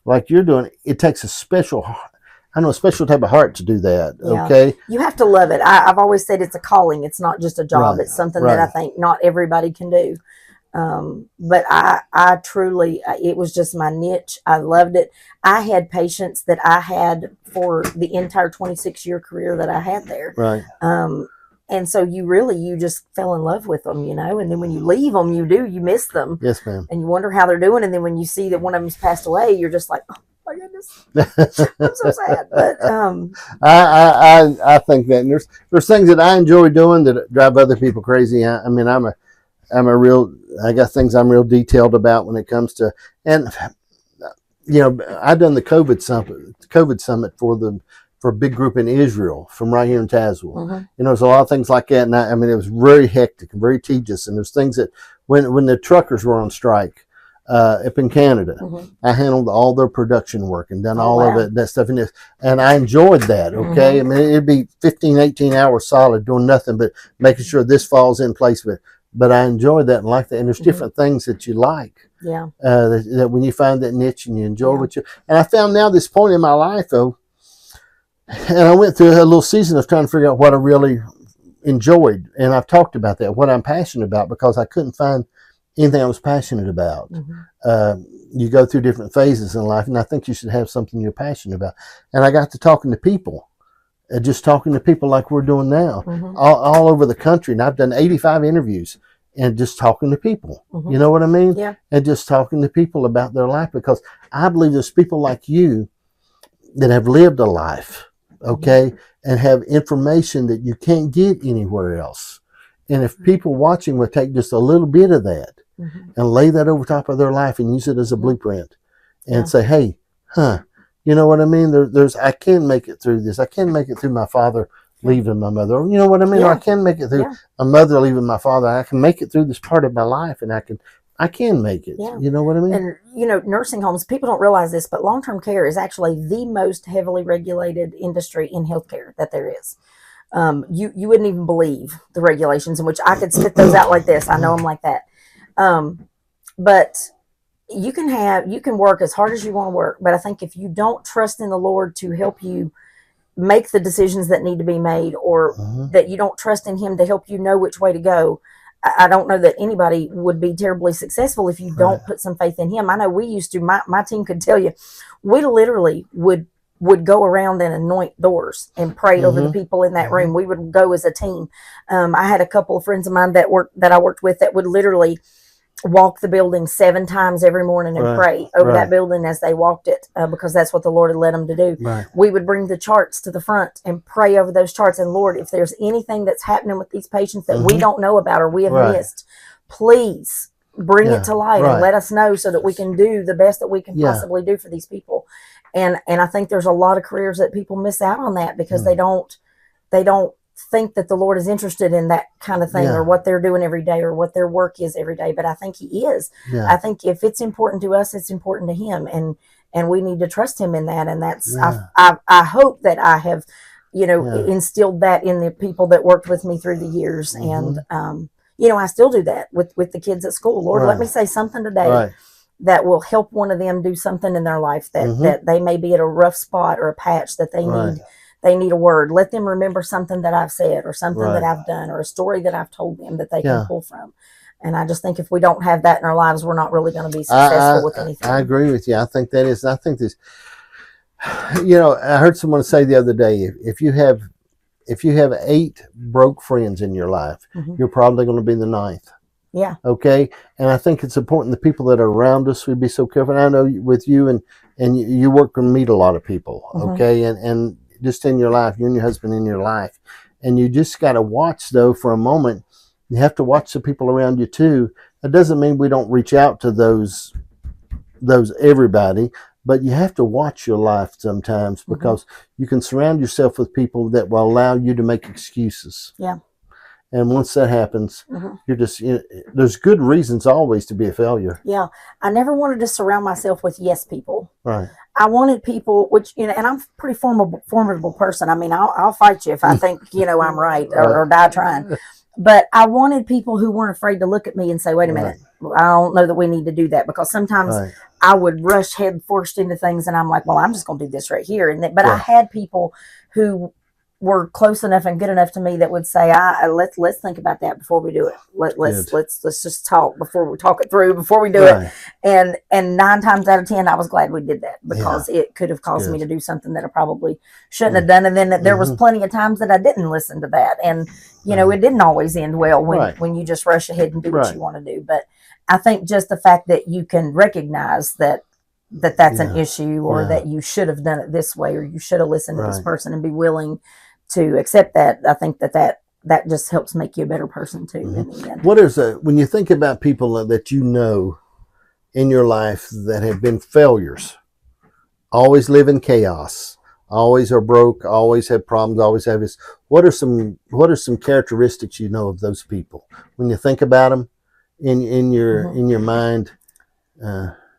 like you're doing, it takes a special type of heart to do that. Yeah. Okay. You have to love it. I've always said it's a calling. It's not just a job. It's something that I think not everybody can do. But I truly, it was just my niche. I loved it. I had patients that I had for the entire 26-year career that I had there. Right. And so you just fell in love with them, and then when you leave them, you miss them. Yes, ma'am. And you wonder how they're doing. And then when you see that one of them's passed away, you're just like, oh my goodness, I'm so sad. But I think that there's things that I enjoy doing that drive other people crazy. I mean, I got things I'm real detailed about when it comes to, and I've done the COVID summit for a big group in Israel from right here in Tazewell. There's a lot of things like that. And it was very hectic and very tedious. And there's things that when the truckers were on strike up in Canada, I handled all their production work and done all of it, that stuff. And I enjoyed that. Okay. It'd be 15, 18 hours solid doing nothing but making sure this falls in place. But I enjoyed that and like that. And there's different things that you like. Yeah. That when you find that niche and you enjoy what you, and I found now this point in my life though, and I went through a little season of trying to figure out what I really enjoyed. And I've talked about that, what I'm passionate about, because I couldn't find anything I was passionate about. You go through different phases in life, and I think you should have something you're passionate about. And I got to talking to people, just talking to people like we're doing now, all over the country. And I've done 85 interviews and just talking to people. You know what I mean? Yeah. And just talking to people about their life, because I believe there's people like you that have lived a life. Okay, and have information that you can't get anywhere else. And if people watching would take just a little bit of that and lay that over top of their life and use it as a blueprint and say, hey, you know what I mean? I can make it through this. I can make it through my father leaving my mother. Or, you know what I mean? Or I can make it through my mother leaving my father. I can make it through this part of my life, and I can make it. Yeah. You know what I mean? And, nursing homes, people don't realize this, but long-term care is actually the most heavily regulated industry in healthcare that there is. You wouldn't even believe the regulations, in which I could spit those out like this. I know I'm like that. But you can work as hard as you want to work. But I think if you don't trust in the Lord to help you make the decisions that need to be made, or that you don't trust in Him to help you know which way to go, I don't know that anybody would be terribly successful if you don't put some faith in Him. I know we used to, my team could tell you, we literally would go around and anoint doors and pray over the people in that room. We would go as a team. I had a couple of friends of mine that I worked with that would literally walk the building 7 times every morning and pray over that building as they walked it, because that's what the Lord had led them to do. We would bring the charts to the front and pray over those charts. And Lord, if there's anything that's happening with these patients that we don't know about or we have missed, please bring it to light and let us know, so that we can do the best that we can possibly do for these people. And I think there's a lot of careers that people miss out on that because they don't think that the Lord is interested in that kind of thing, or what they're doing every day, or what their work is every day. But I think He is. I think if it's important to us, it's important to Him, and we need to trust Him in that. And that's I hope that I have instilled that in the people that worked with me through the years. And I still do that with the kids at school. Lord, let me say something today that will help one of them do something in their life that they may be at a rough spot or a patch that they need a word. Let them remember something that I've said, or something that I've done, or a story that I've told them that they can pull from. And I just think if we don't have that in our lives, we're not really going to be successful with anything. I agree with you. I think this, I heard someone say the other day, if you have 8 broke friends in your life, you're probably going to be the 9th. Yeah. Okay. And I think it's important the people that are around us, we be so careful. And I know with you and you work and meet a lot of people. Okay. And just in your life, you and your husband in your life. And you just got to watch, though, for a moment. You have to watch the people around you too. That doesn't mean we don't reach out to those everybody, but you have to watch your life sometimes, because you can surround yourself with people that will allow you to make excuses. Yeah. And once that happens, you're just, there's good reasons always to be a failure. Yeah. I never wanted to surround myself with yes people. Right. I wanted people, which, and I'm a pretty formidable person. I mean, I'll fight you if I think, I'm right, or die trying. But I wanted people who weren't afraid to look at me and say, wait a minute, I don't know that we need to do that, because sometimes I would rush head first into things and I'm like, well, I'm just going to do this right here. But I had people who were close enough and good enough to me that would say, let's think about that before we do it. Let's just talk before we talk it through before we do it. And 9 times out of 10, I was glad we did that, because it could have caused me to do something that I probably shouldn't have done. And then there was plenty of times that I didn't listen to that. And, it didn't always end well when you just rush ahead and do what you want to do. But I think just the fact that you can recognize that's an issue, or that you should have done it this way, or you should have listened to this person and be willing to accept that. I think that that just helps make you a better person too. Mm-hmm. In the end. What is when you think about people that you know in your life that have been failures, always live in chaos, always are broke, always have problems, always have this. What are some characteristics you know of those people when you think about them in your mind?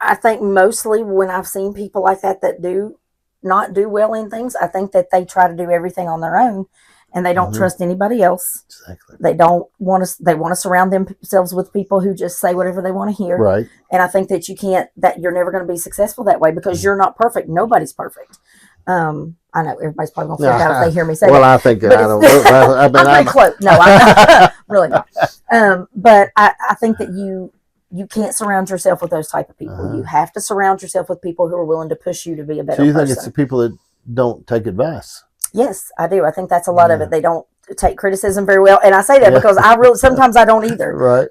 I think mostly when I've seen people like that do not do well in things, I think that they try to do everything on their own, and they don't trust anybody else. Exactly. They don't want to. They want to surround themselves with people who just say whatever they want to hear. Right. And I think that you're never going to be successful that way because you're not perfect. Nobody's perfect. I know everybody's probably going to freak out if they hear me say that. Well, I think I don't. I'm pretty close. No, I'm really not. But I think that you can't surround yourself with those type of people. You have to surround yourself with people who are willing to push you to be a better person. So you think it's the people that don't take advice? Yes, I do. I think that's a lot of it. They don't take criticism very well. And I say that because sometimes I don't either. Right.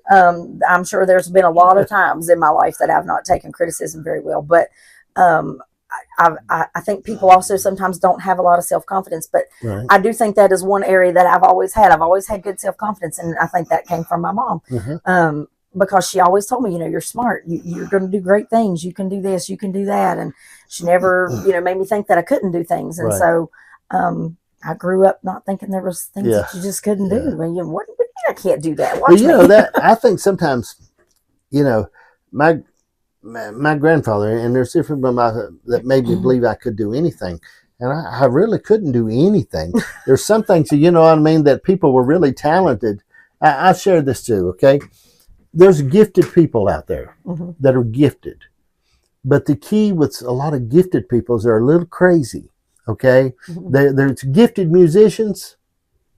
I'm sure there's been a lot of times in my life that I've not taken criticism very well. But I think people also sometimes don't have a lot of self-confidence. But I do think that is one area that I've always had. I've always had good self-confidence. And I think that came from my mom. Because she always told me, you're smart. You're going to do great things. You can do this. You can do that. And she never, made me think that I couldn't do things. And so I grew up not thinking there was things that you just couldn't do. And what do you mean I can't do that? Watch me. That I think sometimes, my grandfather, and there's different that made me believe I could do anything. And I really couldn't do anything. There's some things, that people were really talented. I shared this too, okay? There's gifted people out there that are gifted. But the key with a lot of gifted people is they're a little crazy, okay? There's gifted musicians,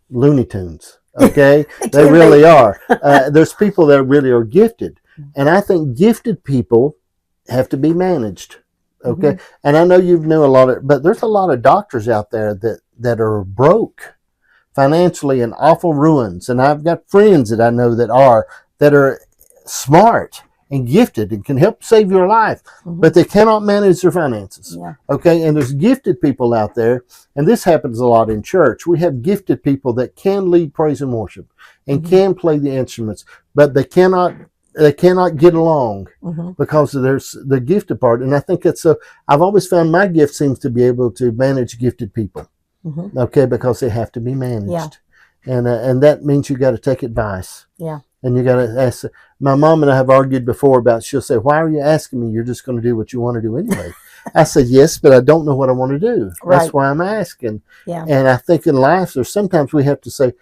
Looney Tunes, okay? They really are. There's people that really are gifted. And I think gifted people have to be managed, okay? And I know you've knew a lot but there's a lot of doctors out there that are broke financially in awful ruins. And I've got friends that I know that are smart and gifted and can help save your life, but they cannot manage their finances. Okay. And there's gifted people out there, and this happens a lot in church. We have gifted people that can lead praise and worship and can play the instruments, but they cannot get along because of the gifted part. And I think I've always found my gift seems to be able to manage gifted people. Okay. Because they have to be managed. And that means you got to take advice. And you got to ask. My mom and I have argued before about, she'll say, why are you asking me? You're just going to do what you want to do anyway. I said, yes, but I don't know what I want to do. That's why I'm asking. And I think in life, there's sometimes we have to say,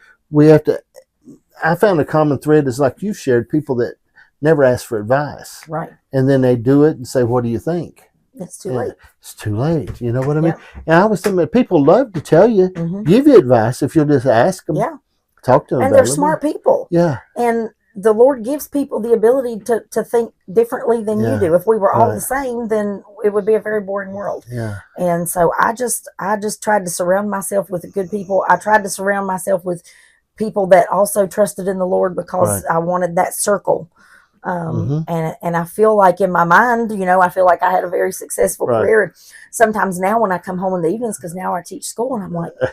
I found a common thread is like you shared, people that never ask for advice. And then they do it and say, what do you think? It's too late. It's too late. You know what I mean? And I was thinking, people love to tell you, give you advice if you'll just ask them. Talk to them. And they're smart people. And the Lord gives people the ability to think differently than you do. If we were all the same, then it would be a very boring world. And so I just tried to surround myself with good people. I tried to surround myself with people that also trusted in the Lord because I wanted that circle. And I feel like in my mind, I feel like I had a very successful career. And sometimes now when I come home in the evenings, because now I teach school, and I'm like, oh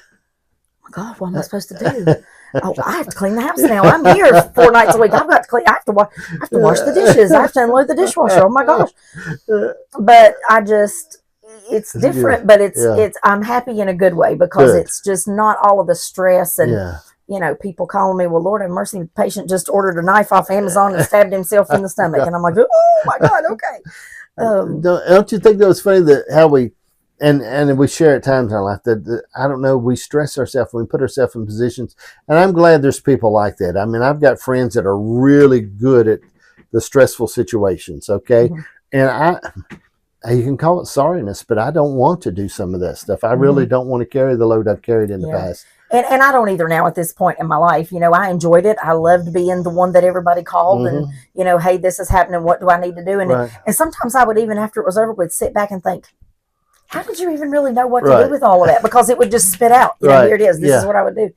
my God, what am I supposed to do? Oh, I have to clean the house now. I'm here 4 nights a week. I've got to clean. I have to wash the dishes. I have to unload the dishwasher. Oh my gosh! But it's different. But it's. I'm happy in a good way because it's just not all of the stress and people calling me. Well, Lord have mercy, the patient just ordered a knife off Amazon and stabbed himself in the stomach, and I'm like, oh my God, okay. Don't you think that was funny that how we. And we share at times in our life that I don't know, we stress ourselves, we put ourselves in positions. And I'm glad there's people like that. I mean, I've got friends that are really good at the stressful situations, okay? And you can call it sorriness, but I don't want to do some of that stuff. I really don't want to carry the load I've carried in the past. And I don't either now at this point in my life. I enjoyed it. I loved being the one that everybody called and, hey, this is happening. What do I need to do? And sometimes I would even, after it was over, would sit back and think, how did you even really know what to do with all of that? Because it would just spit out. Here it is. This is what I would do.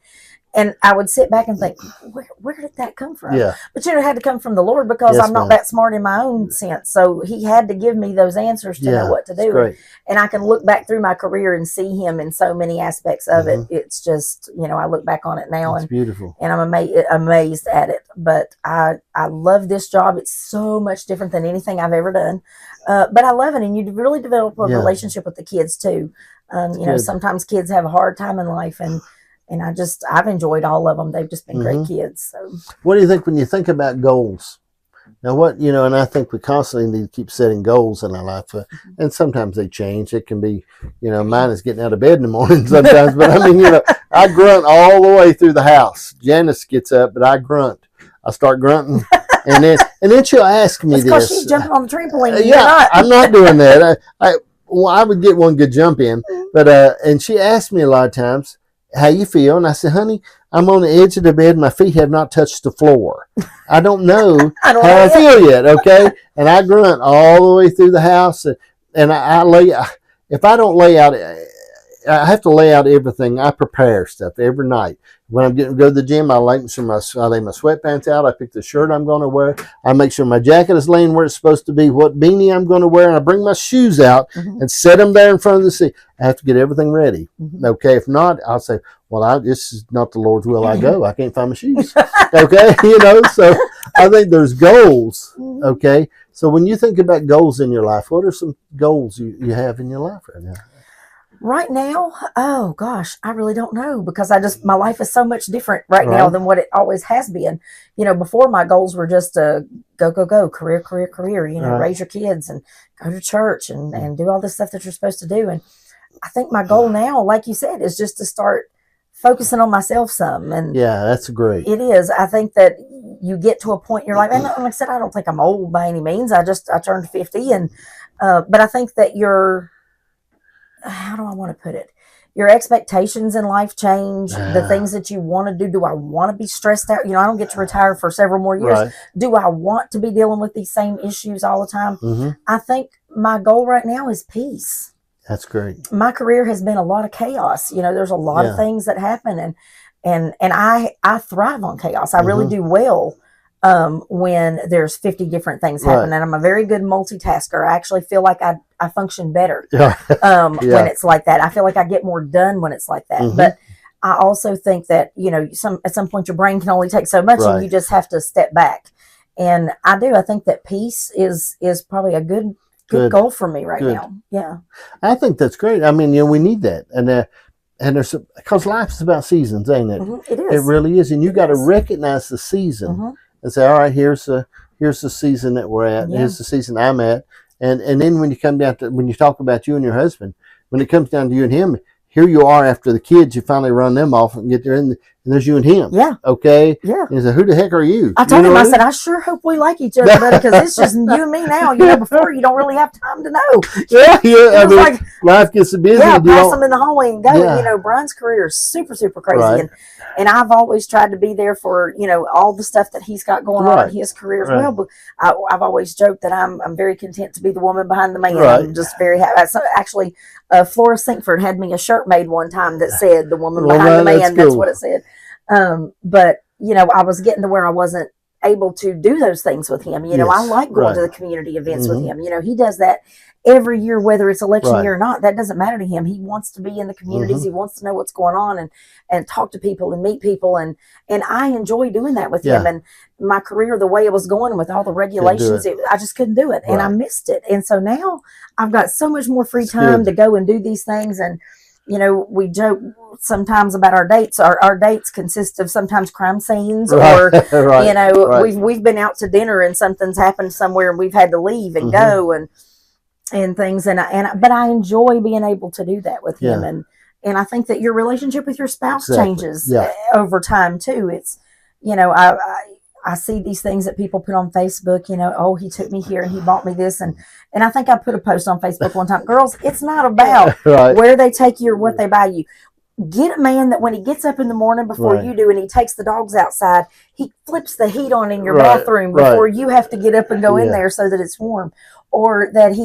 and I would sit back and think, where did that come from? Yeah. But it had to come from the Lord, because I'm not that smart in my own sense. So he had to give me those answers to know what to do. And I can look back through my career and see him in so many aspects of it. It's just, I look back on it now, and beautiful. And I'm amazed at it. But I love this job. It's so much different than anything I've ever done. But I love it. And you really develop a relationship with the kids too. Sometimes kids have a hard time in life, and I've enjoyed all of them. They've just been great kids. So, what do you think when you think about goals? Now, and I think we constantly need to keep setting goals in our life, and sometimes they change. It can be, mine is getting out of bed in the morning sometimes, but I mean, I grunt all the way through the house. Janice gets up, but I grunt. I start grunting, and then she'll ask me this. Because she's jumping on the trampoline. I'm not doing that. I would get one good jump in, but and she asked me a lot of times, how you feel? And I said, honey, I'm on the edge of the bed. My feet have not touched the floor. I don't know how I feel yet. Okay. And I grunt all the way through the house. And if I don't lay out, I have to lay out everything. I prepare stuff every night. When I'm getting to go to the gym, I lay my sweatpants out. I pick the shirt I'm going to wear. I make sure my jacket is laying where it's supposed to be, what beanie I'm going to wear, and I bring my shoes out and set them there in front of the seat. I have to get everything ready. Okay, if not, I'll say, well, this is not the Lord's will. I go. I can't find my shoes. Okay, so I think there's goals. Okay, so when you think about goals in your life, what are some goals you have in your life right now? Right now, oh gosh, I really don't know, because my life is so much different right now than what it always has been. Before, my goals were just to go, career, raise your kids and go to church and do all this stuff that you're supposed to do. And I think my goal now, like you said, is just to start focusing on myself some. And that's great. It is. I think that you get to a point in your life, and like I said, I don't think I'm old by any means. I turned 50, and but I think that how do I want to put it? Your expectations in life change. The things that you want to do. Do I want to be stressed out? I don't get to retire for several more years. Do I want to be dealing with these same issues all the time? I think my goal right now is peace. That's great. My career has been a lot of chaos. There's a lot of things that happen, and I thrive on chaos. I really do well when there's 50 different things happening. And I'm a very good multitasker. I actually feel like I function better when it's like that. I feel like I get more done when it's like that. But I also think that, at some point your brain can only take so much, and you just have to step back. And I think that peace is probably a good goal for me right now. Yeah. I think that's great. I mean, we need that. And there's, because life is about seasons, ain't it? It is. It really is. And you got to recognize the season and say, all right, here's the season that we're at. Here's the season I'm at. And then when you talk about you and your husband, when it comes down to you and him, here you are after the kids, you finally run them off and get there, and there's you and him. Yeah. Okay? Yeah. And he said, who the heck are you? I told him, I said, I sure hope we like each other, buddy, because it's just you and me now. Before you don't really have time to know. I mean, like, life gets so busy. Yeah, pass them in the hallway and go. Yeah. Brian's career is super, super crazy. And I've always tried to be there for, all the stuff that he's got going on in his career as well. But I've always joked that I'm very content to be the woman behind the man. I'm just very happy. Actually, Flora Sinkford had me a shirt made one time that said the woman behind the man. That's what it said. But I was getting to where I wasn't able to do those things with him. I like going to the community events with him. He does that every year, whether it's election year or not. That doesn't matter to him. He wants to be in the communities. He wants to know what's going on and talk to people and meet people. And I enjoy doing that with him. And my career, the way it was going with all the regulations, I just couldn't do it. And I missed it. And so now I've got so much more free time to go and do these things. And we joke sometimes about our dates. Our dates consist of sometimes crime scenes, or we've been out to dinner and something's happened somewhere and we've had to leave and go and things. But I enjoy being able to do that with him. And I think that your relationship with your spouse changes over time too. It's I see these things that people put on Facebook, oh, he took me here and he bought me this. And I think I put a post on Facebook one time, girls, it's not about where they take you or what they buy you. get a man that when he gets up in the morning before Right. you do and he takes the dogs outside, he flips the heat on in your Right, bathroom right. before you have to get up and go in Yeah. there so that it's warm. Or that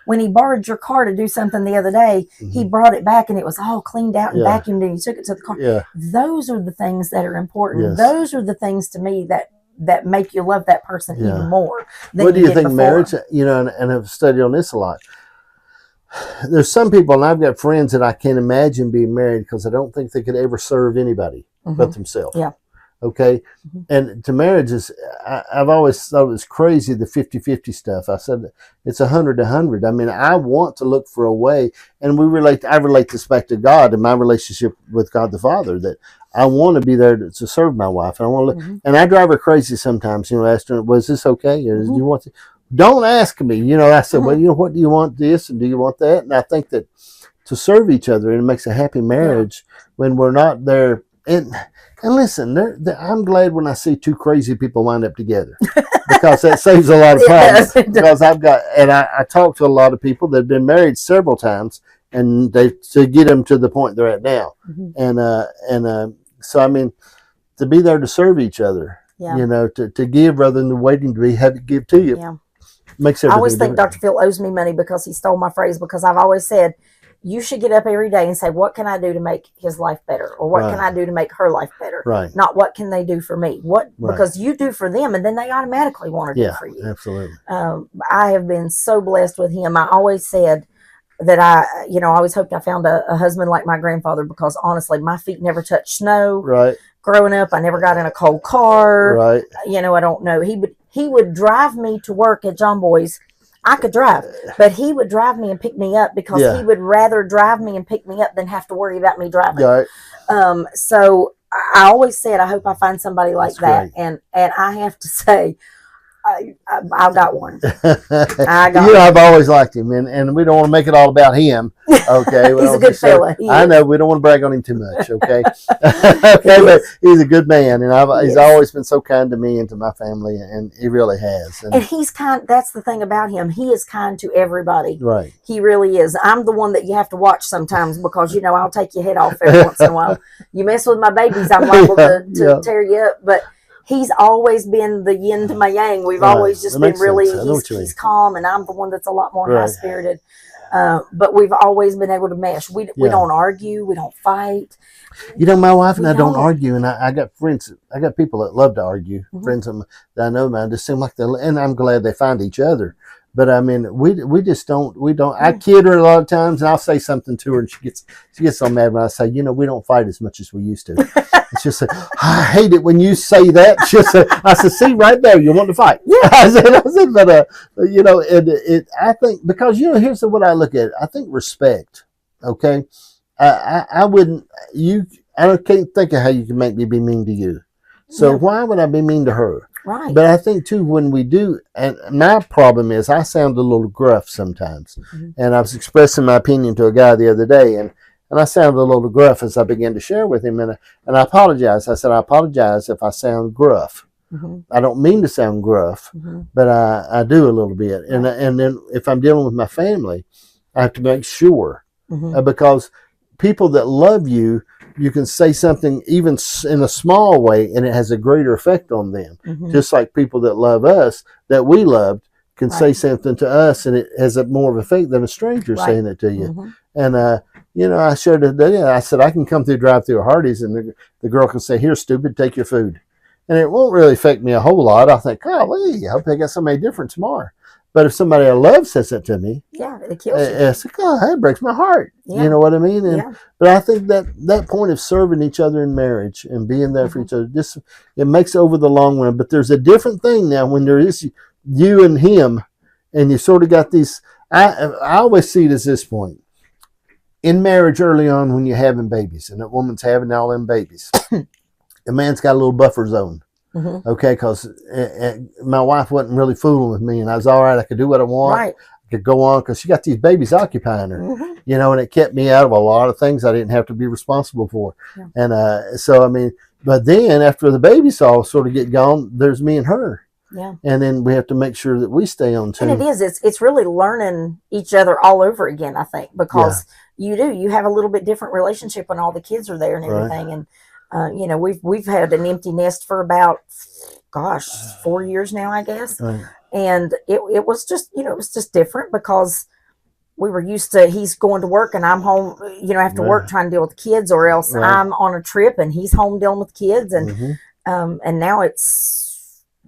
when he borrowed your car to do something the other day, he brought it back and it was all cleaned out and Yeah. vacuumed and he took it to the car. Yeah. Those are the things that are important. Yes. Those are the things to me that make you love that person Yeah. even more than What do you did think before. marriage, and I've studied on this a lot. There's some people, and I've got friends that I can't imagine being married because I don't think they could ever serve anybody but themselves. Yeah. Okay. And to marriage I've always thought it was crazy, the 50-50 stuff. I said it's 100-100. I mean, I want to look for a way, and I relate this back to God and my relationship with God the Father, that I want to be there to serve my wife. And I want to, and I drive her crazy sometimes, asking her, was this okay? Or do you want to? Don't ask me. I said, well, what do you want this? And do you want that? And I think that to serve each other, and it makes a happy marriage when we're not there. And listen, I'm glad when I see two crazy people wind up together because that saves a lot of problems. Because I talk to a lot of people that have been married several times, and to get them to the point they're at now. So I mean, to be there to serve each other, to give rather than waiting to have to give to you. Yeah. Makes I always think different. Dr. Phil owes me money because he stole my phrase, because I've always said, you should get up every day and say, what can I do to make his life better? Or what can I do to make her life better? Right. Not what can they do for me? Because you do for them and then they automatically want to do for you. Absolutely. I have been so blessed with him. I always said that I always hoped I found a husband like my grandfather, because honestly, my feet never touched snow. Right. Growing up, I never got in a cold car. Right. I don't know. He would drive me to work at John Boy's. I could drive, but he would drive me and pick me up because he would rather drive me and pick me up than have to worry about me driving. Right. So I always said, I hope I find somebody like that. Great. And I have to say, I got one. One. I've always liked him, and we don't want to make it all about him. Okay, he's a good fella. I know we don't want to brag on him too much. Okay, but he's a good man, and he's always been so kind to me and to my family, and he really has. And he's kind. That's the thing about him. He is kind to everybody. Right. He really is. I'm the one that you have to watch sometimes because I'll take your head off every once in a while. You mess with my babies, I'm liable to tear you up, but. He's always been the yin to my yang. We've always just been really, he's calm, and I'm the one that's a lot more high-spirited. But we've always been able to mesh. We don't argue. We don't fight. My wife and I don't argue, and I got friends. I got people that love to argue. Friends that I know, man, just seem like and I'm glad they find each other. But I mean, we just don't. I kid her a lot of times, and I'll say something to her, and she gets so mad when I say, we don't fight as much as we used to. She'll say, I hate it when you say that. She'll say, I said, see right there, you want to fight. Yeah, I said, but I think because here's what I look at. I think respect. Okay, I wouldn't. I can't think of how you can make me be mean to you. So why would I be mean to her? Right. But I think too, when we do, and my problem is I sound a little gruff sometimes. And I was expressing my opinion to a guy the other day, and I sounded a little gruff as I began to share with him, and I apologize. I said, I apologize if I sound gruff. I don't mean to sound gruff, but I do a little bit. And then if I'm dealing with my family, I have to make sure because people that love you, you can say something even in a small way, and it has a greater effect on them. Just like people that love us, that we loved, can say something to us, and it has a more of effect than a stranger saying it to you. And I shared it today. I said I can come drive through a Hardee's, and the girl can say, "Here, stupid, take your food," and it won't really affect me a whole lot. I think, I hope they got somebody different tomorrow. But if somebody I love says it to me, it kills you. It's like, that breaks my heart. Yeah. You know what I mean? But I think that point of serving each other in marriage and being there for each other, it makes it over the long run. But there's a different thing now when there is you and him, and you sort of got these. I always see it as this point in marriage early on when you're having babies, and that woman's having all them babies. The man's got a little buffer zone. Okay, because my wife wasn't really fooling with me, and I was all right. I could do what I want. Right. I could go on because she got these babies occupying her, and it kept me out of a lot of things I didn't have to be responsible for. Yeah. And so, I mean, but then after the babies all sort of get gone, there's me and her. Yeah. And then we have to make sure that we stay on too. And it's really learning each other all over again, I think, because you do. You have a little bit different relationship when all the kids are there and everything. Right. And, you know, we've had an empty nest for about, 4 years now, I guess. Right. And it was just, you know, it was just different because we were used to, he's going to work and I'm home, you know, after work trying to deal with the kids, or else I'm on a trip and he's home dealing with kids. And, and now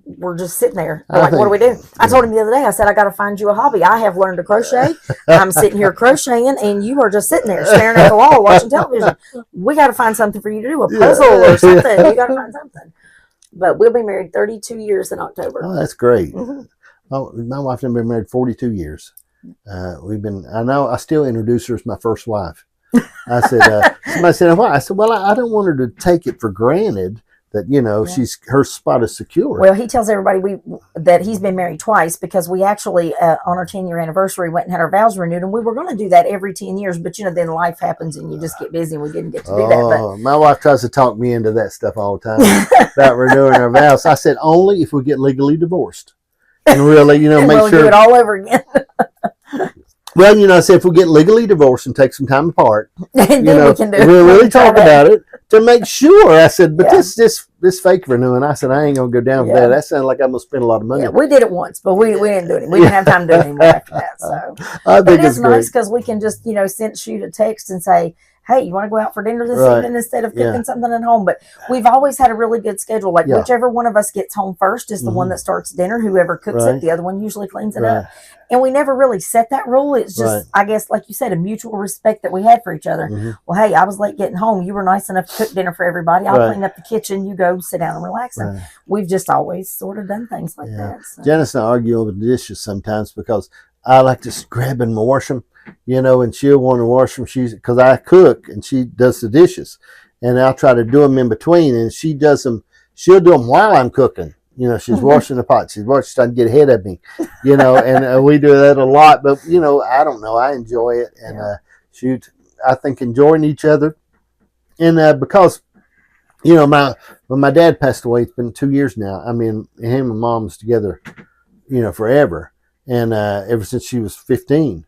we're just sitting there. Like, what do we do? I told him the other day, I said, I got to find you a hobby. I have learned to crochet. I'm sitting here crocheting and you are just sitting there staring at the wall watching television. We got to find something for you to do, a puzzle or something. You got to find something. But we'll be married 32 years in October. Oh, that's great. Oh, my wife and I have been married 42 years. I still introduce her as my first wife. I said, somebody said, why? I said, well, I don't want her to take it for granted that, you know, her spot is secure. Well, he tells everybody that he's been married twice, because we actually, on our 10-year anniversary, went and had our vows renewed, and we were going to do that every 10 years. But, you know, then life happens and you just get busy, and we didn't get to do that. But my wife tries to talk me into that stuff all the time about renewing our vows. I said, only if we get legally divorced. And really, you know, make sure. Do it all over again. Well, you know, I said if we get legally divorced and take some time apart, and then we can do we'll really talk about it to make sure. I said, but this fake renewing, I said, I ain't going to go down with that. That sounds like I'm going to spend a lot of money. Yeah, we did it once, but we didn't do it. We didn't have time to do it anymore after that. So I think it's nice because we can just, you know, shoot a text and say, hey, you want to go out for dinner this evening instead of cooking something at home? But we've always had a really good schedule. Like whichever one of us gets home first is the one that starts dinner. Whoever cooks it, the other one usually cleans it up. And we never really set that rule. It's just, I guess, like you said, a mutual respect that we had for each other. Well, hey, I was late getting home. You were nice enough to cook dinner for everybody. I'll clean up the kitchen. You go sit down and relax. And we've just always sort of done things like that. So. Janice and I argue over the dishes sometimes because I like to grab and wash them. You know, and she'll want to wash them. Because I cook and she does the dishes, and I'll try to do them in between, and she does them. She'll do them while I'm cooking. You know, she's washing the pot. She's trying to get ahead of me. You know, and we do that a lot. But you know, I don't know. I enjoy it, and I think enjoying each other, and because you know, when my dad passed away, it's been 2 years now. I mean, him and Mom was together, you know, forever, and ever since she was 15.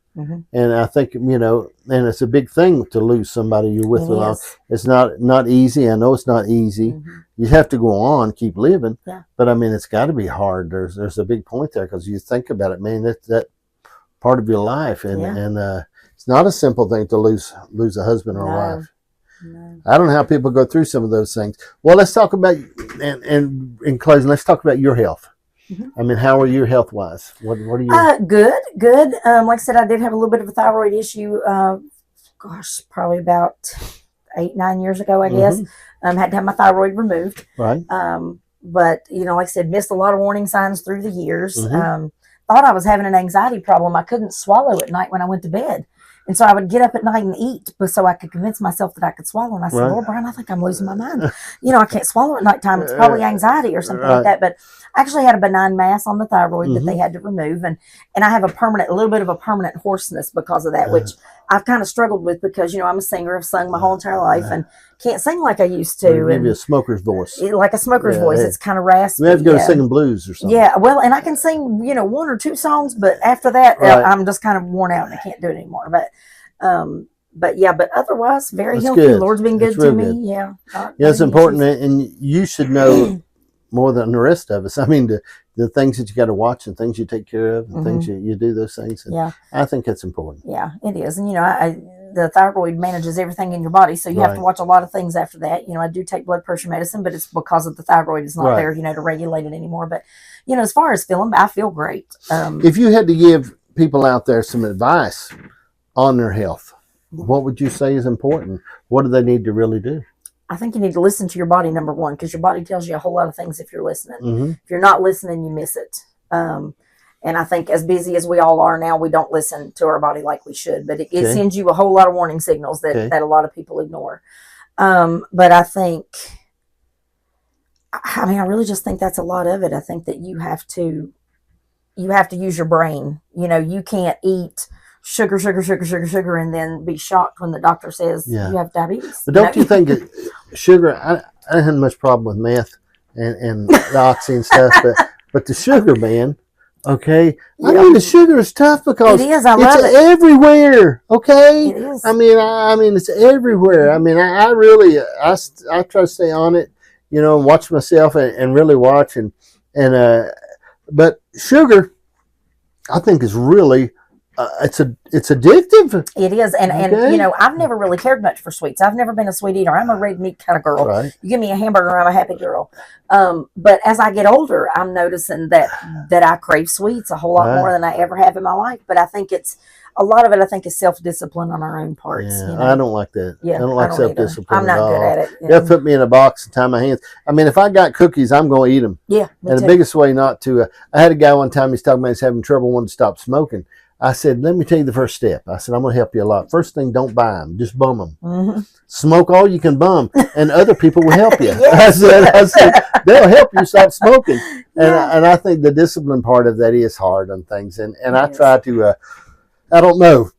And I think, you know, and it's a big thing to lose somebody you're with. It's not easy. I know it's not easy. You have to go on, keep living. But I mean, it's got to be hard. There's a big point there because you think about it, man. That part of your life, and it's not a simple thing to lose a husband or a wife. No. I don't know how people go through some of those things. Well, let's talk about, and in closing, let's talk about your health. I mean, how are you health-wise? What are you? Good. Like I said, I did have a little bit of a thyroid issue, probably about 8-9 years ago, I guess. Had to have my thyroid removed. Right. But, you know, like I said, missed a lot of warning signs through the years. Thought I was having an anxiety problem. I couldn't swallow at night when I went to bed. And so I would get up at night and eat, but so I could convince myself that I could swallow. And I said, Lord, Brian, I think I'm losing my mind. You know, I can't swallow at nighttime. It's probably anxiety or something like that. But I actually had a benign mass on the thyroid that they had to remove. And I have a little bit of a permanent hoarseness because of that, which I've kind of struggled with because, you know, I'm a singer. I've sung my whole entire life and can't sing like I used to. Maybe a smoker's voice. Like a smoker's voice. It's kind of raspy. You have to go to singing blues or something. Yeah, well, and I can sing, you know, 1 or 2 songs, but after that, I'm just kind of worn out and I can't do it anymore. But otherwise, very healthy. Good. Lord's been good to me. Good. Yeah. It's important, and you should know more than the rest of us. I mean, the things that you got to watch and things you take care of and things you do those things. And I think that's important. Yeah, it is. And, you know, the thyroid manages everything in your body, so you have to watch a lot of things after that. You know, I do take blood pressure medicine, but it's because of the thyroid is not there, you know, to regulate it anymore. But, you know, as far as feeling, I feel great. If you had to give people out there some advice on their health, what would you say is important? What do they need to really do? I think you need to listen to your body, number one, because your body tells you a whole lot of things if you're listening. If you're not listening, you miss it. And I think as busy as we all are now, we don't listen to our body like we should. But it sends you a whole lot of warning signals that a lot of people ignore. But I think, I really just think that's a lot of it. I think that you have to use your brain. You know, you can't eat sugar, and then be shocked when the doctor says you have diabetes. But don't you think sugar, I don't have much problem with meth and the oxy and stuff, but the sugar, man, Okay, I mean the sugar is tough because it is. I love it everywhere. Okay, it is. I mean it's everywhere. I mean I really I try to stay on it, you know, and watch myself and really watch but sugar, I think is really it's addictive. It is, and you know, I've never really cared much for sweets. I've never been a sweet eater. I'm a red meat kind of girl. Right. You give me a hamburger, I'm a happy girl. But as I get older, I'm noticing that I crave sweets a whole lot more than I ever have in my life. But I think a lot of it. I think is self-discipline on our own parts. Yeah, you know? I don't like that. Yeah, I don't like self-discipline. I'm not good at it. They'll put me in a box and tie my hands. I mean, if I got cookies, I'm going to eat them. Yeah, and the biggest way not to. I had a guy one time. He's talking about he's having trouble wanting to stop smoking. I said, let me tell you the first step. I said, I'm going to help you a lot. First thing, don't buy them. Just bum them. Mm-hmm. Smoke all you can bum, and other people will help you. Yes. I said, they'll help you stop smoking. And I think the discipline part of that is hard on things. And I try to, I don't know.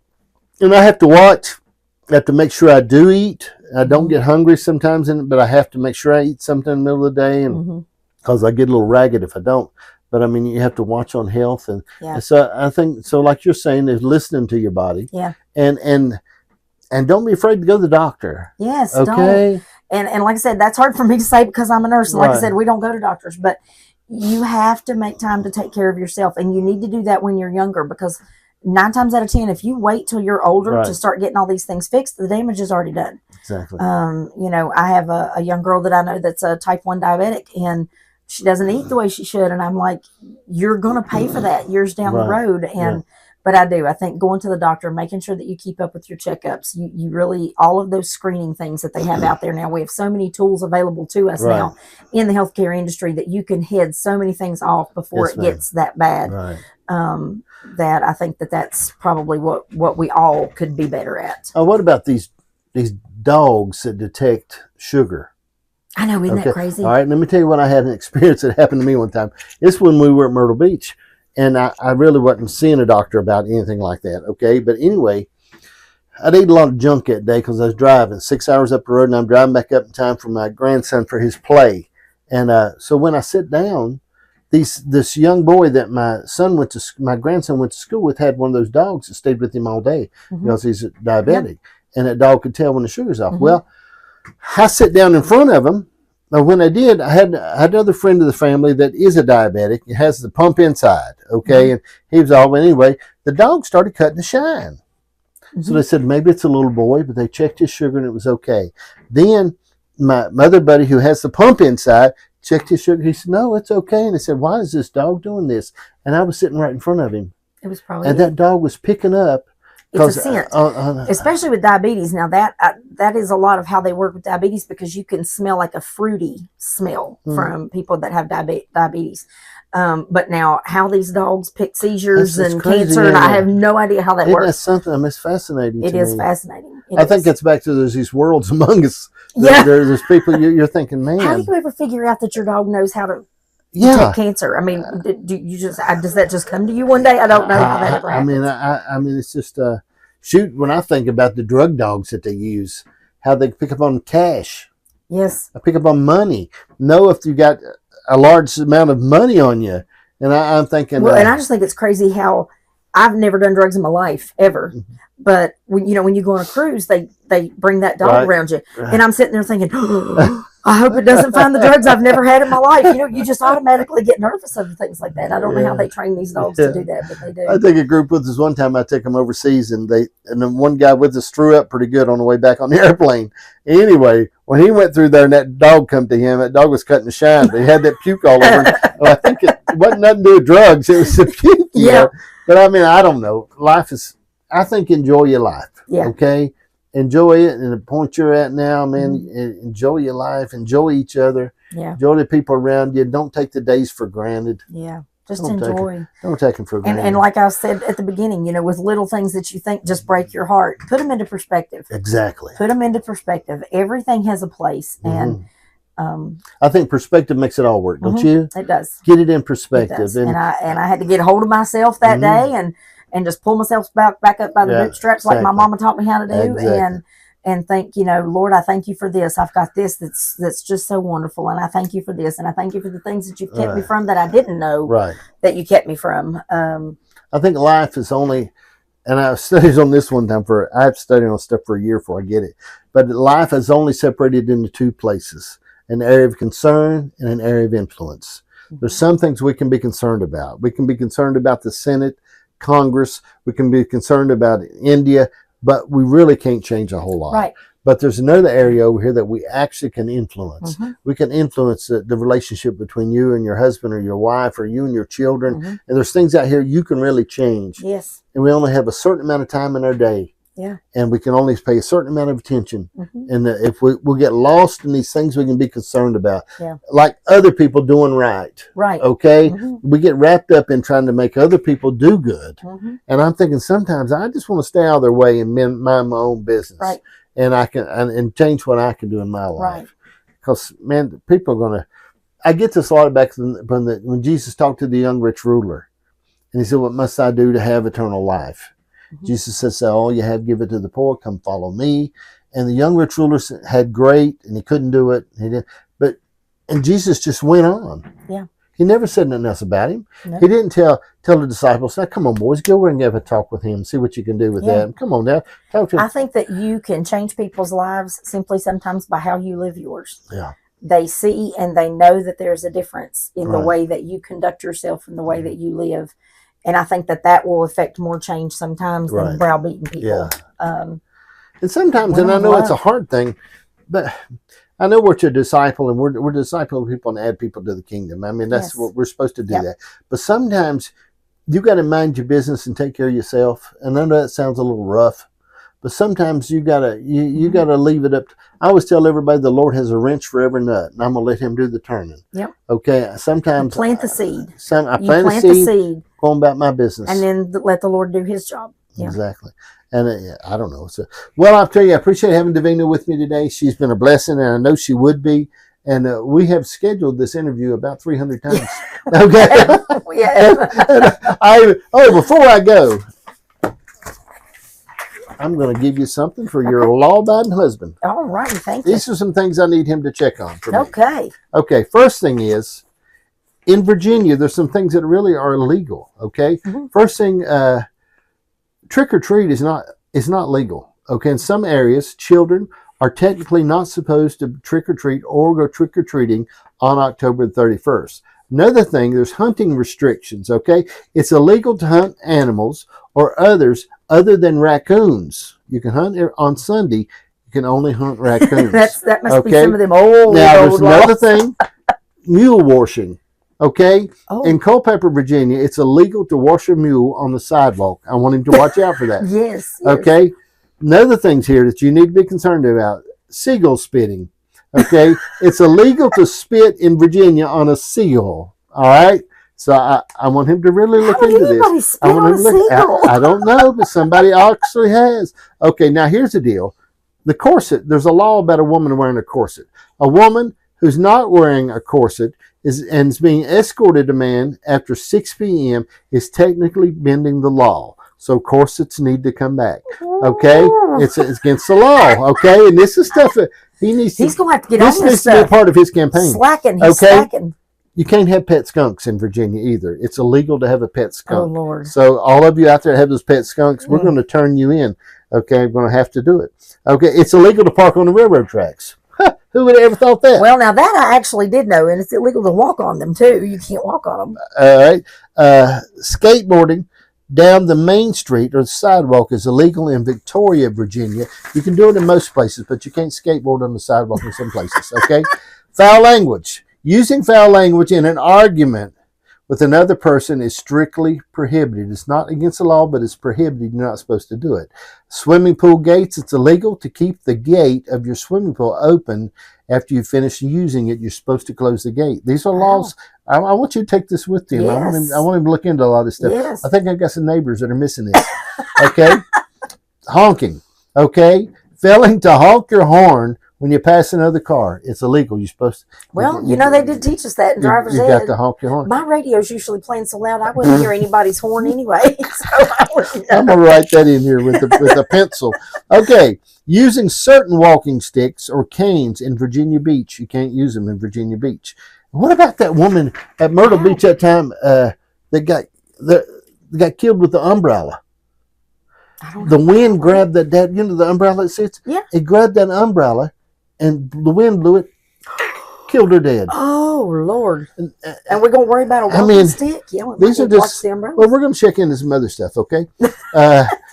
And I have to watch. I have to make sure I do eat. I don't get hungry sometimes, but I have to make sure I eat something in the middle of the day, and because I get a little ragged if I don't. But I mean, you have to watch on health, and so I think so. Like you're saying, is listening to your body, and don't be afraid to go to the doctor. Yes, okay. Don't. And like I said, that's hard for me to say because I'm a nurse. And like I said, we don't go to doctors, but you have to make time to take care of yourself, and you need to do that when you're younger because 9 times out of 10, if you wait till you're older to start getting all these things fixed, the damage is already done. Exactly. You know, I have a young girl that I know that's a type 1 diabetic, and she doesn't eat the way she should. And I'm like, you're going to pay for that years down the road. And, but I do. I think going to the doctor, making sure that you keep up with your checkups, you really, all of those screening things that they have out there now. We have so many tools available to us now in the healthcare industry that you can head so many things off before it gets that bad. That I think that's probably what we all could be better at. Oh, what about these dogs that detect sugar? I know, isn't that crazy? All right, let me tell you what I had an experience that happened to me one time. It's when we were at Myrtle Beach, and I really wasn't seeing a doctor about anything like that, okay? But anyway, I'd ate a lot of junk that day because I was driving 6 hours up the road, and I'm driving back up in time for my grandson for his play. And so when I sit down, this young boy that my grandson went to school with had one of those dogs that stayed with him all day because he's diabetic, and that dog could tell when the sugar's off. Well, I sit down in front of him. Now, when I did, I had another friend of the family that is a diabetic. It has the pump inside, okay? And he was all, anyway, the dog started cutting the shine. So they said, maybe it's a little boy, but they checked his sugar and it was okay. Then my other buddy who has the pump inside checked his sugar. He said, no, it's okay. And they said, why is this dog doing this? And I was sitting right in front of him. It was probably that dog was picking up. It's a scent, especially with diabetes. Now that is a lot of how they work with diabetes because you can smell like a fruity smell from people that have diabetes. But now how these dogs pick seizures and crazy, cancer, and I have no idea how that works. That's something it's fascinating. It is fascinating. I think it's back to there's these worlds among us. There's people you're thinking, man. How do you ever figure out that your dog knows how to detect cancer? I mean, does that just come to you one day? I don't know how that ever happens. I mean, it's just shoot. When I think about the drug dogs that they use, how they pick up on cash. Yes, I pick up on money. Know if you got a large amount of money on you, and I'm thinking. Well, and I just think it's crazy how I've never done drugs in my life ever, but when you go on a cruise, they bring that dog around you, and I'm sitting there thinking, oh, I hope it doesn't find the drugs I've never had in my life. You just automatically get nervous over things like that. I don't know how they train these dogs to do that, but they do. I think a group with us one time. I took them overseas, and then one guy with us threw up pretty good on the way back on the airplane. Anyway, when he went through there and that dog come to him, that dog was cutting the shine, but he had that puke all over him. Well, I think it wasn't nothing to do with drugs. It was the puke. Yeah. But I mean, I don't know. Life is, I think, enjoy your life. Yeah. Okay? Enjoy it. And the point you're at now, man, enjoy your life. Enjoy each other. Yeah. Enjoy the people around you. Don't take the days for granted. Yeah. Just enjoy. Don't take them for granted. And like I said at the beginning, with little things that you think just break your heart, put them into perspective. Exactly. Put them into perspective. Everything has a place. And I think perspective makes it all work, don't you? It does. Get it in perspective. It does. And I had to get a hold of myself that day and just pull myself back up by the bootstraps like my mama taught me how to do. Exactly. and think, Lord, I thank you for this. I've got this that's just so wonderful, and I thank you for this, and I thank you for the things that you've kept me from that I didn't know that you kept me from. I think life is only, and I studied on this one time I've studied on stuff for a year before I get it, but life is only separated into two places: an area of concern and an area of influence. There's some things we can be concerned about. We can be concerned about the Senate, Congress. We can be concerned about India, but we really can't change a whole lot. Right. But there's another area over here that we actually can influence. We can influence the relationship between you and your husband or your wife or you and your children. And there's things out here you can really change. Yes. And we only have a certain amount of time in our day. Yeah. And we can only pay a certain amount of attention. And if we'll get lost in these things we can be concerned about. Yeah. Like other people doing right. Right. Okay? We get wrapped up in trying to make other people do good. And I'm thinking sometimes I just want to stay out of their way and mind my own business. Right. And I can and change what I can do in my life. Because, man, people are going to... I get this a lot back when Jesus talked to the young rich ruler. And he said, what must I do to have eternal life? Jesus says, all you have, give it to the poor. Come follow me. And the young rich ruler had great, and he couldn't do it. And Jesus just went on. Yeah. He never said nothing else about him. No. He didn't tell the disciples, now, come on, boys, go over and have a talk with him. See what you can do with that. Come on now. Talk to him. I think that you can change people's lives simply sometimes by how you live yours. Yeah. They see and they know that there's a difference in the way that you conduct yourself and the way that you live. And I think that will affect more change sometimes than browbeating people. Yeah. And sometimes, and I know it's a hard thing, but I know we're to disciple and we're discipling people and add people to the kingdom. I mean, that's what we're supposed to do that. But sometimes you got to mind your business and take care of yourself. And I know that sounds a little rough, but sometimes you gotta leave it up. I always tell everybody the Lord has a wrench for every nut, and I'm gonna let Him do the turning. Yep. Okay. Sometimes plant the seed. I plant the seed. Going about my business, and then let the Lord do His job. Yeah. Exactly. And I don't know. So, well, I'll tell you, I appreciate having Davina with me today. She's been a blessing, and I know she would be. And we have scheduled this interview about 300 times. Okay. Before I go, I'm going to give you something for your law-abiding husband. All right, thank you. These are some things I need him to check on for me. Okay. Okay, first thing is, in Virginia, there's some things that really are illegal, okay? First thing, trick-or-treat is not legal, okay? In some areas, children are technically not supposed to trick-or-treat or go trick-or-treating on October 31st. Another thing, there's hunting restrictions, okay? It's illegal to hunt animals or others other than raccoons. You can hunt on Sunday. You can only hunt raccoons. that must be some of them old. Now, there's another thing, mule washing, okay? In Culpeper, Virginia, it's illegal to wash a mule on the sidewalk. I want him to watch out for that. Yes. Okay? Another things here that you need to be concerned about, seagull spitting. Okay? It's illegal to spit in Virginia on a seagull. All right? So I want him to really look into this. I want him to look. I don't know, but somebody actually has. Okay, now here's the deal. The corset, there's a law about a woman wearing a corset. A woman who's not wearing a corset is being escorted to a man after 6 p.m. is technically bending the law. So corsets need to come back. Okay? It's against the law. Okay? And this is stuff that he's going to have to get on this. This needs to be a part of his campaign. He's slacking. You can't have pet skunks in Virginia either. It's illegal to have a pet skunk. Oh, Lord. So all of you out there that have those pet skunks, we're going to turn you in. Okay? We're going to have to do it. Okay? It's illegal to park on the railroad tracks. Who would have ever thought that? Well, now that I actually did know, and it's illegal to walk on them, too. You can't walk on them. All right. Skateboarding down the main street or the sidewalk is illegal in Victoria, Virginia. You can do it in most places, but you can't skateboard on the sidewalk in some places, okay? Foul language. Using foul language in an argument with another person is strictly prohibited. It's not against the law, but it's prohibited. You're not supposed to do it. Swimming pool gates, it's illegal to keep the gate of your swimming pool open after you finish using it. You're supposed to close the gate. These are laws. I want you to take this with him. Yes. I want him to look into a lot of this stuff. Yes. I think I've got some neighbors that are missing this. Okay? Honking. Okay? Failing to honk your horn when you pass another car, it's illegal. You're supposed to. Well, they did teach us that in driver's ed. You got to honk your horn. My radio's usually playing so loud I wouldn't hear anybody's horn anyway. I'm gonna write that in here with a pencil. Okay, using certain walking sticks or canes in Virginia Beach. You can't use them in Virginia Beach. What about that woman at Myrtle Beach that time that got killed with the umbrella? The wind grabbed that the umbrella that sits? Yeah. It grabbed that umbrella and the wind blew it, killed her dead. Oh, Lord. And we're going to worry about a walking stick? Yeah, these are just, well, we're going to check into some other stuff, okay?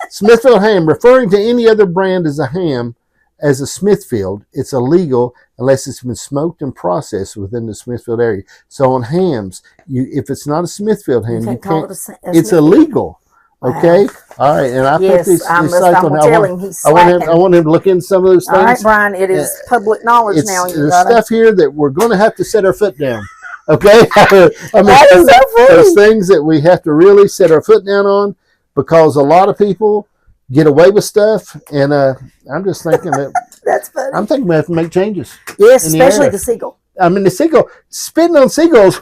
Smithfield ham, referring to any other brand as a ham, as a Smithfield, it's illegal unless it's been smoked and processed within the Smithfield area. So on hams, if it's not a Smithfield ham, you can't it's illegal. Okay, wow. All right, and I put these sites on. I want him to look into some of those things. All right, Brian, it is public knowledge now. There's stuff here that we're going to have to set our foot down. Okay, that is so funny. There's things that we have to really set our foot down on because a lot of people get away with stuff, and I'm just thinking that that's funny. I'm thinking we have to make changes. Yes, especially the seagull. I mean, the seagull, spitting on seagulls.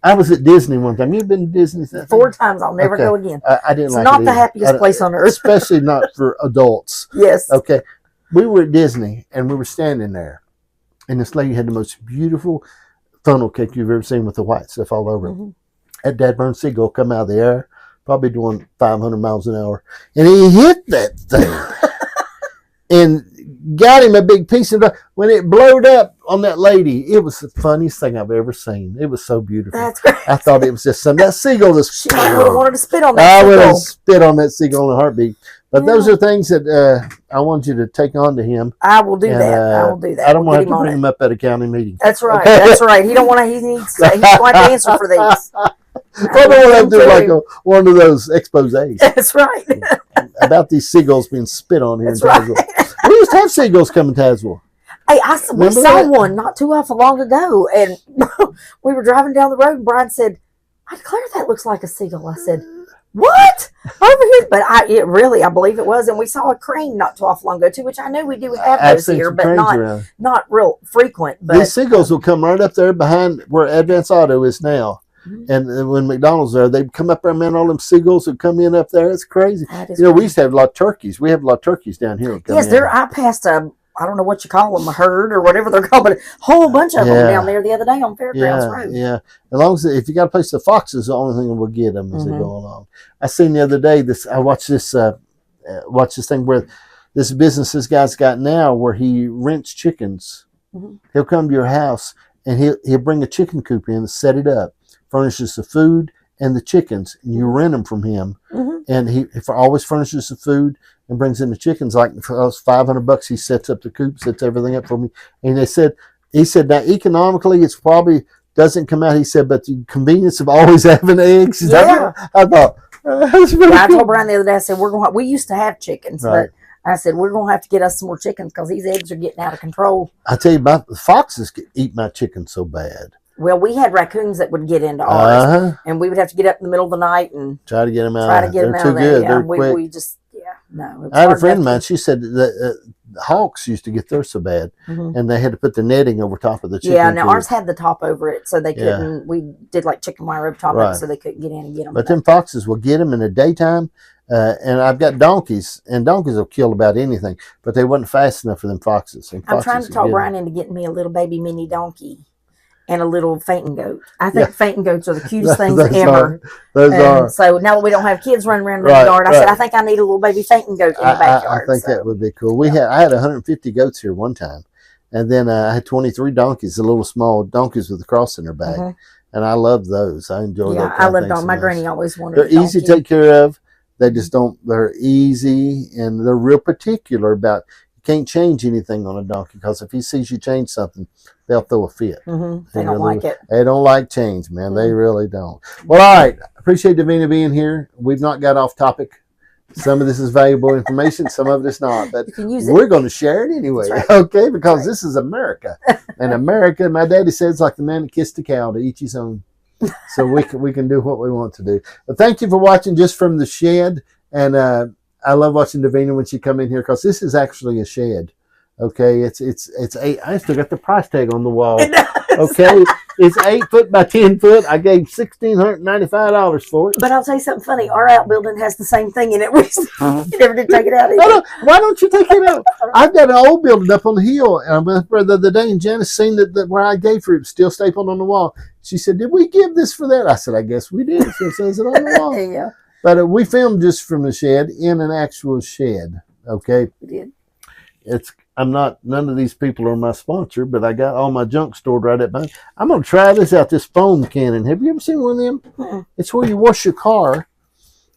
I was at Disney one time. You've been to Disney? 4 times. I'll never go again. I didn't like it. It's not the happiest place on earth. Especially not for adults. Yes. Okay. We were at Disney, and we were standing there, and this lady had the most beautiful funnel cake you've ever seen with the white stuff all over it. That dadburn seagull come out of the air, probably doing 500 miles an hour, and he hit that thing and got him a big piece of when it blowed up on that lady. It was the funniest thing I've ever seen. It was so beautiful. That's great. I thought it was just that seagull. She would have wanted to spit on that seagull. I would have spit on that seagull in a heartbeat. But those are things that I want you to take on to him. I will do that. I will do that. I don't want to bring him up at a county meeting. That's right. Okay? That's right. He don't want to. He's going to answer for these. I don't want to do like one of those exposés. That's right. About these seagulls being spit on here. That's right. We used to have seagulls come to Tazewell. Hey, we saw one not too awful long ago, and we were driving down the road, and Brian said, I declare that looks like a seagull. I said, what? Over here? But I believe it was, and we saw a crane not too awful long ago, too, which I know we do have those here, but not real frequent. But these seagulls will come right up there behind where Advance Auto is now. And when McDonald's there, they come up there, man, all them seagulls would come in up there. It's crazy. We used to have a lot of turkeys. We have a lot of turkeys down here. Yes, I passed I don't know what you call them, a herd or whatever they're called, but a whole bunch of them down there the other day on Fairgrounds Road. Yeah, as long as if you got a place, the foxes, the only thing that will get them as they go along. I seen the other day I watched this thing where this business this guy's got now where he rents chickens. He'll come to your house and he'll bring a chicken coop in and set it up. Furnishes the food and the chickens, and you rent them from him. And he always furnishes the food and brings in the chickens. Like for us, $500, he sets up the coop, sets everything up for me. And he said now economically, it's probably doesn't come out. He said, but the convenience of always having eggs. Yeah. I thought that's really cool. I told Brian the other day. I said we used to have chickens, but I said we're going to have to get us some more chickens because these eggs are getting out of control. I tell you, the foxes eat my chickens so bad. Well, we had raccoons that would get into ours, and we would have to get up in the middle of the night and try to get them out. They're too good. They're quick. We just, no. I had a friend of mine. She said that hawks used to get theirs so bad, and they had to put the netting over top of the chicken. Yeah, now ours had the top over it, so they couldn't. We did like chicken wire over top of it, so they couldn't get in and get them. But them foxes will get them in the daytime. And I've got donkeys, and donkeys will kill about anything, but they wasn't fast enough for them foxes. I'm trying to talk Brian into getting me a little baby mini donkey. And a little fainting goat. I think fainting goats are the cutest things ever. Those are. So now that we don't have kids running around in the yard, I said, I think I need a little baby fainting goat in the backyard. I think that would be cool. I had 150 goats here one time. And then I had 23 donkeys, the little small donkeys with a cross in their back. And I love those. I enjoy those. I love donkeys. My granny always wanted They're easy to take care of. They just they're easy. And they're real particular about, you can't change anything on a donkey because if he sees you change something, they'll throw a fit. They don't like it. They don't like change, man. They really don't. Well, all right. Appreciate Davina being here. We've not got off topic. Some of this is valuable information. Some of it's not. But we're going to share it anyway. Right. Okay? Because this is America. And America, my daddy said, it's like the man that kissed a cow to each his own. So we can do what we want to do. But thank you for watching Just From The Shed. And I love watching Davina when she come in here because this is actually a shed. Okay, it's 8. I still got the price tag on the wall. Okay, it's 8 foot by 10 foot. I gave $1,695 for it. But I'll tell you something funny. Our outbuilding has the same thing in it. We never did take it out either. Why don't you take it out? I've got an old building up on the hill, and I went there the other day, and Janice seen that where I gave for it, still stapled on the wall. She said, "Did we give this for that?" I said, "I guess we did." So it says it on the wall. Yeah. But we filmed just from the shed in an actual shed. Okay. We did. None of these people are my sponsor, but I got all my junk stored right at mine. I'm going to try this out, this foam cannon. Have you ever seen one of them? Mm-mm. It's where you wash your car.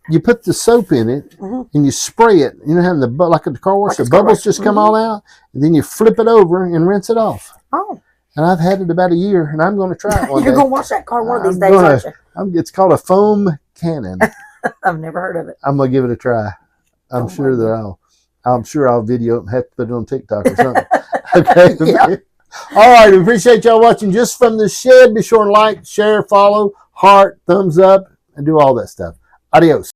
You put the soap in it, and you spray it. You know how like at the car wash, the bubbles just come all out, and then you flip it over and rinse it off. Oh. And I've had it about a year, and I'm going to try it one day. You're going to wash that car one of these days, aren't you? It's called a foam cannon. I've never heard of it. I'm going to give it a try. I'm sure I'll video it and have to put it on TikTok or something. Okay. Yeah. All right. We appreciate y'all watching Just From The Shed. Be sure and like, share, follow, heart, thumbs up, and do all that stuff. Adios.